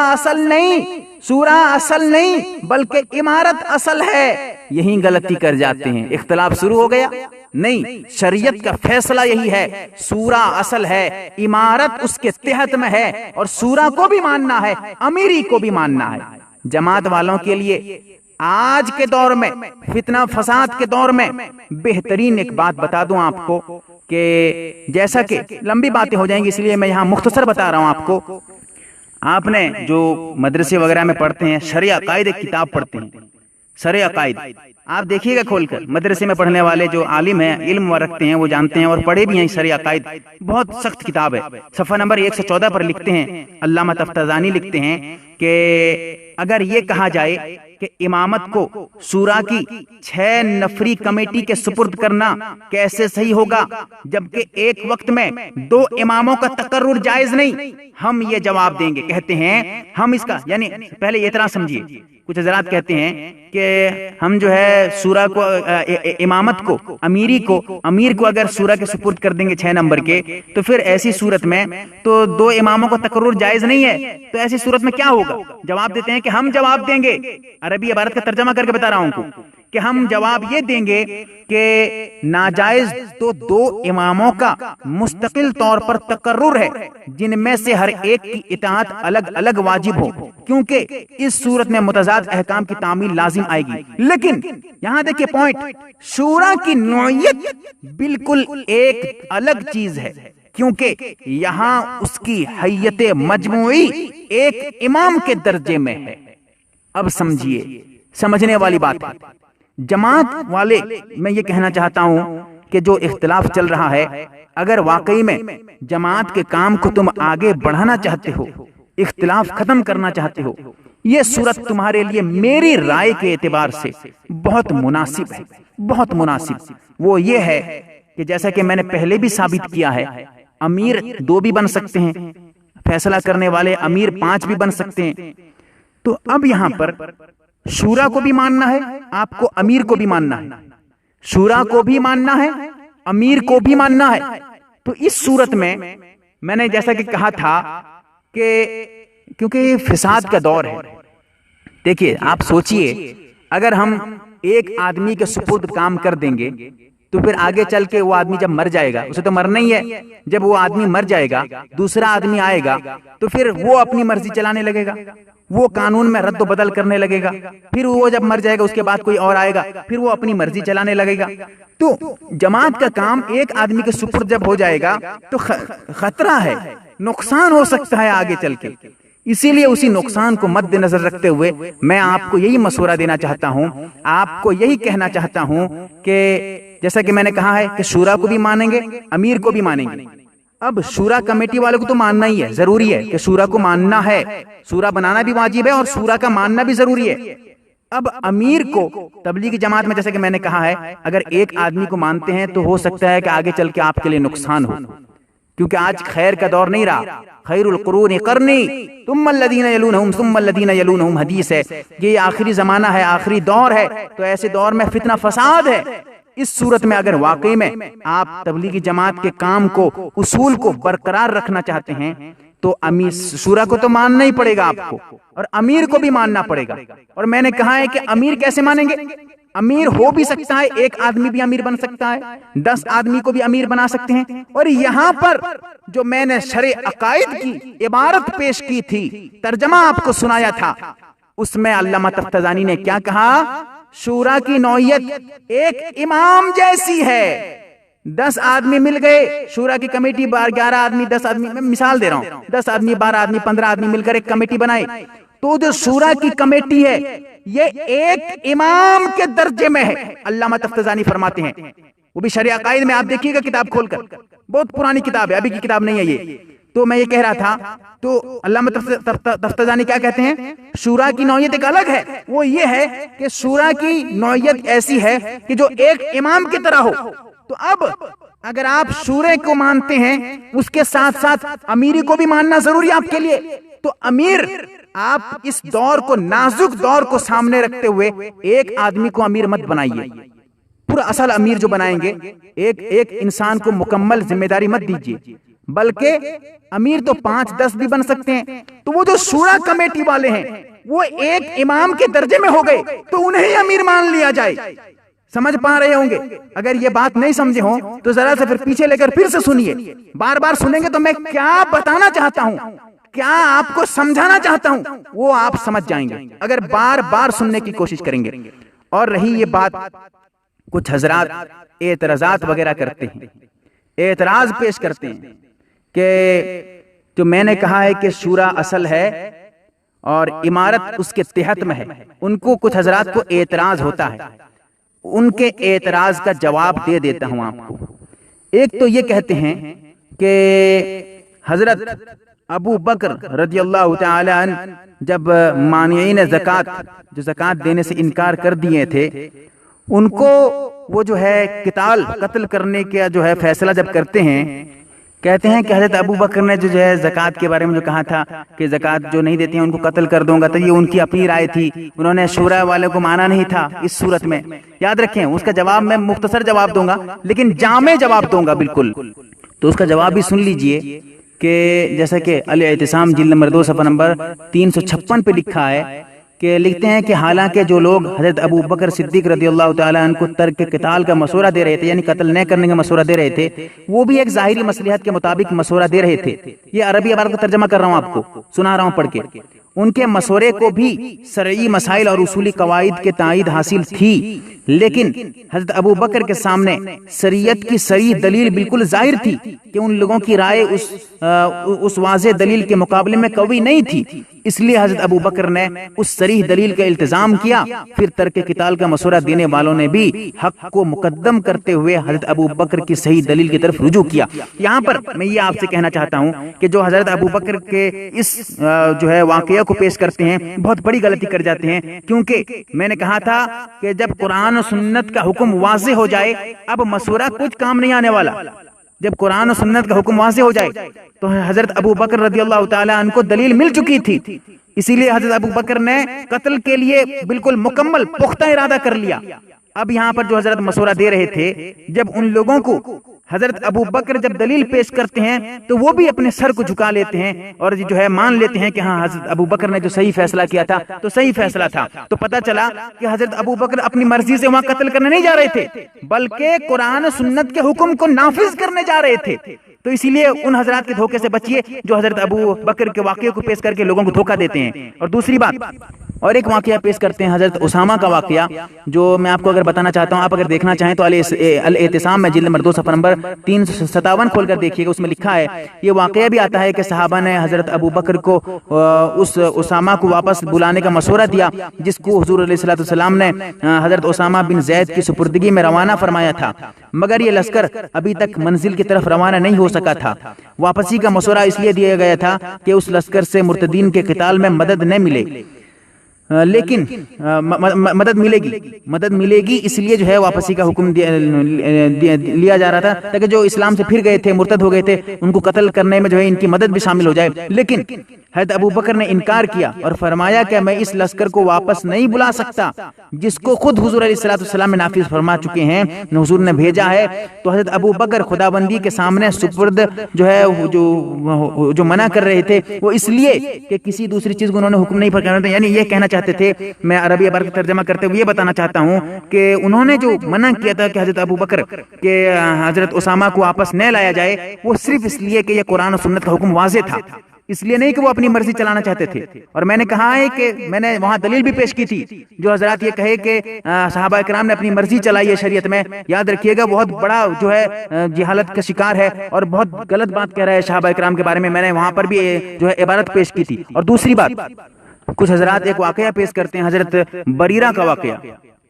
اصل نہیں بلکہ امارت اصل ہے، یہی غلطی کر جاتے ہیں. اختلاف شروع ہو گیا. نہیں، شریعت کا فیصلہ یہی ہے، شورا اصل ہے، امارت اس کے تحت میں ہے، اور شورا کو بھی ماننا ہے، امیری کو بھی ماننا ہے. جماعت والوں کے لیے آج کے دور میں، فتنہ فساد کے دور میں، بہترین ایک بات بتا دوں آپ کو کہ جیسا کہ لمبی باتیں ہو جائیں گی اس لیے میں یہاں مختصر بتا رہا ہوں آپ کو. آپ نے جو مدرسے وغیرہ میں پڑھتے ہیں شرع عقائد ایک کتاب پڑھتے ہیں، شرع عقائد، آپ دیکھیے گا کھول کر. مدرسے میں پڑھنے والے جو عالم ہیں، علم رکھتے ہیں، وہ جانتے ہیں اور پڑھے بھی ہیں شرع عقائد. بہت سخت کتاب ہے. صفحہ نمبر 114 پر لکھتے ہیں علامہ تفتزانی لکھتے ہیں کہ اگر یہ کہا جائے کہ امامت کو شورا کی 6 نفری کمیٹی کے سپرد کرنا کیسے صحیح ہوگا جبکہ ایک وقت میں 2 اماموں کا تقرر جائز نہیں، ہم یہ جواب دیں گے. کہتے ہیں ہم اس کا، یعنی پہلے یہ طرح سمجھیے، کچھ حضرات کہتے ہیں کہ ہم جو ہے شورا کو، امامت کو، امیر کو اگر شورا کے سپرد کر دیں گے 6 نمبر کے، تو پھر ایسی صورت میں تو 2 اماموں کا تقرر جائز نہیں ہے، تو ایسی صورت میں کیا ہوگا؟ جواب دیتے ہیں کہ ہم جواب دیں گے، عربی عبارت کا ترجمہ کر کے بتا رہا ہوں کو، کہ ہم جواب یہ دیں گے کہ ناجائز تو 2 اماموں کا مستقل طور پر تقرر ہے جن میں سے ہر ایک کی اطاعت الگ الگ واجب ہو، کیونکہ اس صورت میں متضاد احکام کی تعمیل لازم آئے گی. لیکن یہاں دیکھیں پوائنٹ، شورا کی نوعیت بالکل ایک الگ چیز ہے، کیونکہ یہاں اس کی حیت مجموعی ایک امام کے درجے میں ہے. اب سمجھیے، سمجھنے والی بات ہے. جماعت والے، میں یہ کہنا چاہتا ہوں کہ جو اختلاف چل رہا ہے، اگر واقعی میں جماعت کے کام کو تم آگے بڑھانا چاہتے ہو، اختلاف ختم کرنا چاہتے ہو، یہ صورت تمہارے لیے میری رائے کے اعتبار سے بہت مناسب ہے، بہت مناسب. وہ یہ ہے کہ جیسا کہ میں نے پہلے بھی ثابت کیا ہے، امیر 2 بھی بن سکتے ہیں، فیصلہ کرنے والے امیر 5 بھی بن سکتے ہیں. تو اب یہاں پر شورا کو بھی ماننا ہے، آپ کو امیر کو بھی ماننا ہے، شورا کو بھی ماننا ہے، امیر کو بھی ماننا ہے. تو اس صورت میں نے جیسا کہ کہا تھا کہ کیونکہ یہ فساد کا دور ہے. دیکھیے آپ سوچئے، اگر ہم ایک آدمی کے سپرد کام کر دیں گے تو پھر آگے چل کے وہ آدمی جب مر جائے گا، اسے تو مرنا ہی ہے، جب وہ آدمی مر جائے گا دوسرا آدمی آئے گا تو پھر وہ اپنی مرضی چلانے لگے گا، وہ قانون میں رد و بدل کرنے لگے گا، پھر وہ جب مر جائے گا اس کے بعد کوئی اور آئے گا، پھر وہ اپنی مرضی چلانے لگے گا. تو جماعت کا کام ایک آدمی کے سپرد جب ہو جائے گا تو خطرہ ہے، نقصان ہو سکتا ہے آگے چل کے. اسی لیے اسی نقصان کو مد نظر رکھتے ہوئے میں آپ کو یہی مشورہ دینا چاہتا ہوں، آپ کو یہی کہنا چاہتا ہوں کہ جیسا کہ میں نے کہا ہے کہ شورا کو بھی مانیں گے، امیر کو بھی مانیں گے. اب شورا کمیٹی والوں کو تو ماننا ہی ہے، ضروری ہے کہ شورا کو ماننا ہے، شورا بنانا بھی واجب ہے اور شورا کا ماننا بھی ضروری ہے. اب امیر کو تبلیغی جماعت میں جیسے کہ میں نے کہا ہے، اگر ایک آدمی کو مانتے ہیں تو ہو سکتا ہے کہ آگے چل کے آپ کے لیے نقصان ہو، کیونکہ آج خیر کا دور نہیں رہا. خیر القرون قرنی ثم الذین یلونہم ثم الذین یلونہم حدیث ہے، یہ آخری زمانہ ہے، آخری دور ہے، تو ایسے دور میں فتنہ فساد ہے. اس صورت میں اگر واقعی میں آپ تبلیغی جماعت کے کام کو، اصول کو برقرار رکھنا چاہتے ہیں تو امیر شورا کو تو ماننا ہی پڑے گا آپ کو، اور امیر کو بھی ماننا پڑے گا. اور میں نے کہا ہے کہ امیر کیسے مانیں گے؟ امیر ہو بھی سکتا ہے، ایک آدمی بھی امیر بن سکتا ہے، 10 آدمی کو بھی امیر بنا سکتے ہیں. اور یہاں پر جو میں نے شرع عقائد کی عبارت پیش کی تھی، ترجمہ آپ کو سنایا تھا، اس میں علامہ تفتزانی نے کیا کہا؟ شورا کی نوعیت ایک امام جیسی ہے. 10 آدمی مل گئے، شورا کی کمیٹی 11 آدمی 10 آدمی، میں مثال دے رہا ہوں، 10 آدمی 12 آدمی 15 آدمی مل کر ایک کمیٹی بنائے، تو جو شورا کی کمیٹی ہے یہ ایک امام کے درجے میں ہے. علامہ تفتزانی فرماتے ہیں، وہ بھی شرع عقائد میں، آپ دیکھیے گا کتاب کھول کر، بہت پرانی کتاب ہے، ابھی کی کتاب نہیں ہے یہ. تو میں یہ کہہ رہا تھا، تو علامہ تفتزانی کیا کہتے ہیں؟ شورا کی نوعیت ایک الگ ہے، وہ یہ ہے کہ شورا کی نوعیت ایسی ہے کہ جو ایک امام کی طرح ہو. تو اب اگر آپ شورے کو مانتے ہیں اس کے ساتھ ساتھ امیری کو بھی ماننا ضروری ہے آپ کے لیے، تو امیر آپ اس دور کو، نازک دور کو سامنے رکھتے ہوئے ایک آدمی کو امیر مت بنائیے، پورا اصل امیر جو بنائیں گے ایک انسان کو مکمل ذمہ داری مت دیجیے، بلکہ امیر تو 5-10 بھی بن سکتے ہیں۔ تو وہ جو شورا کمیٹی والے ہیں وہ ایک امام کے درجے میں ہو گئے تو انہیں امیر مان لیا جائے۔ سمجھ پا رہے ہوں گے؟ اگر یہ بات نہیں سمجھے ہوں تو ذرا سے پھر پیچھے لے کر پھر سے سنیے، بار بار سنیں گے تو میں کیا بتانا چاہتا ہوں، کیا آپ کو سمجھانا چاہتا ہوں، وہ آپ سمجھ جائیں گے اگر بار بار سننے کی کوشش کریں گے۔ اور رہی یہ بات، کچھ حضرات اعتراضات وغیرہ کرتے ہیں، اعتراض پیش کرتے ہیں کہ جو میں نے کہا ہے کہ شورا اصل ہے اور امارت اس کے تحت میں ہے، ان کو کچھ حضرات کو اعتراض ہوتا ہے، ان کے اعتراض کا جواب دے دیتا ہوں آپ کو۔ ایک تو یہ کہتے ہیں کہ حضرت ابو بکر رضی اللہ تعالی عنہ جب مانعین زکوٰۃ، جو زکوٰۃ دینے سے انکار کر دیے تھے، ان کو وہ جو ہے قتل کرنے کا جو ہے فیصلہ جب کرتے ہیں، کہتے ہیں کہ حضرت ابو بکر نے جو ہے زکوٰۃ کے بارے میں جو کہا تھا کہ زکوٰۃ جو نہیں دیتے ہیں ان کو قتل کر دوں گا، تو یہ ان کی اپنی رائے تھی، انہوں نے شورا والوں کو مانا نہیں تھا اس صورت میں۔ یاد رکھیں اس کا جواب میں مختصر جواب دوں گا لیکن جامع جواب دوں گا بالکل، تو اس کا جواب بھی سن لیجئے کہ جیسا کہ الاعتصام جلد نمبر 2 صفحہ نمبر 356 پہ لکھا ہے کہ لکھتے ہیں کہ حالانکہ جو لوگ حضرت ابو بکر صدیق رضی اللہ تعالیٰ عنہ کو ترک قتال کا مشورہ دے رہے تھے، یعنی قتل نہ کرنے کا مشورہ دے رہے تھے، وہ بھی ایک ظاہری مصلحت کے مطابق مشورہ دے رہے تھے۔ یہ عربی عبارت کا ترجمہ کر رہا ہوں، آپ کو سنا رہا ہوں پڑھ کے۔ ان کے مشورے کو بھی شرعی مسائل اور اصولی قواعد کے تائید حاصل تھی، لیکن حضرت ابو بکر کے سامنے شریعت کی صریح دلیل بالکل ظاہر تھی کہ ان لوگوں کی رائے اس واضح دلیل کے مقابلے میں قوی نہیں تھی، اس لیے حضرت ابو بکر نے اس صریح دلیل کا التزام کیا۔ پھر ترک قتال کا مشورہ دینے والوں نے بھی حق کو مقدم کرتے ہوئے حضرت ابو بکر کی صحیح دلیل کی طرف رجوع کیا۔ یہاں پر میں یہ آپ سے کہنا چاہتا ہوں کہ جو حضرت ابو بکر کے اس جو ہے واقعہ کو پیش کرتے ہیں بہت بڑی غلطی کر جاتے ہیں، کیونکہ میں نے کہا تھا کہ جب قرآن و سنت کا حکم واضح ہو جائے اب مشورہ کچھ کام نہیں آنے والا۔ جب قرآن و سنت کا حکم واضح ہو جائے تو حضرت ابو بکر رضی اللہ تعالی عنہ کو دلیل مل چکی تھی، اسی لیے حضرت ابو بکر نے قتل کے لیے بالکل مکمل پختہ ارادہ کر لیا۔ اب یہاں پر جو حضرت مشورہ دے رہے تھے، جب ان لوگوں کو حضرت ابو بکر جب دلیل پیش کرتے ہیں تو وہ بھی اپنے سر کو جھکا لیتے ہیں اور جو ہے مان لیتے ہیں کہ ہاں حضرت ابو بکر نے جو صحیح فیصلہ کیا تھا تو صحیح فیصلہ تھا۔ تو پتہ چلا کہ حضرت ابو بکر اپنی مرضی سے وہاں قتل کرنے نہیں جا رہے تھے، بلکہ قرآن و سنت کے حکم کو نافذ کرنے جا رہے تھے۔ تو اسی لیے ان حضرات کے دھوکے سے بچیے جو حضرت ابو بکر کے واقعے کو پیش کر کے لوگوں کو دھوکہ دیتے ہیں۔ اور دوسری بات، اور ایک واقعہ پیش کرتے ہیں حضرت اسامہ کا واقعہ، جو میں آپ کو اگر بتانا چاہتا ہوں، آپ اگر دیکھنا چاہیں تو الاعتصام میں جلد نمبر 2 صفحہ نمبر 357 کھول کر دیکھیے گا، اس میں لکھا ہے، یہ واقعہ بھی آتا ہے کہ صحابہ نے حضرت ابو بکر کو اس اسامہ کو واپس بلانے کا مشورہ دیا جس کو حضور علیہ الصلوۃ والسلام نے حضرت اسامہ بن زید کی سپردگی میں روانہ فرمایا تھا، مگر یہ لشکر ابھی تک منزل کی طرف روانہ نہیں ہو سکا تھا۔ واپسی کا مشورہ اس لیے دیا گیا تھا کہ اس لشکر سے مرتدین کے قتال میں مدد نہ ملے، لیکن مدد ملے گی، اس لیے جو ہے واپسی کا حکم لیا جا رہا تھا تاکہ جو اسلام سے پھر گئے تھے، مرتد ہو گئے تھے، ان کو قتل کرنے میں جو ہے ان کی مدد بھی شامل ہو جائے۔ لیکن حضرت ابو بکر نے انکار کیا اور فرمایا کہ میں اس لشکر کو واپس نہیں بلا سکتا جس کو خود حضور علیہ الصلوۃ والسلام نے نافذ فرما چکے ہیں، حضور نے بھیجا ہے۔ تو حضرت ابو بکر خداوندی کے سامنے سپرد جو ہے جو منع کر رہے تھے وہ اس لیے کہ کسی دوسری چیز کو انہوں نے حکم نہیں فرمایا تھا، یعنی یہ کہنا چاہتے تھے، میں عربی عبارت کا ترجمہ کرتے ہوئے یہ بتانا چاہتا ہوں کہ انہوں نے جو منع کیا تھا کہ حضرت ابو بکر کہ حضرت اسامہ کو واپس نہ لایا جائے، وہ صرف اس لیے کہ یہ قرآن و سنت کا حکم واضح تھا، اس لیے نہیں کہ وہ اپنی مرضی چلانا چاہتے تھے۔ اور میں نے کہا ہے کہ میں نے وہاں دلیل بھی پیش کی تھی، جو حضرات یہ کہے کہ صحابہ کرام نے اپنی مرضی چلائی ہے شریعت میں، یاد رکھیے گا بہت بڑا جو ہے جہالت کا شکار ہے اور بہت غلط بات کہہ رہا ہے صحابہ کرام کے بارے میں۔ میں نے وہاں پر بھی جو ہے عبارت پیش کی تھی۔ اور دوسری بات، کچھ حضرات ایک واقعہ پیش کرتے ہیں، حضرت بریرہ کا واقعہ۔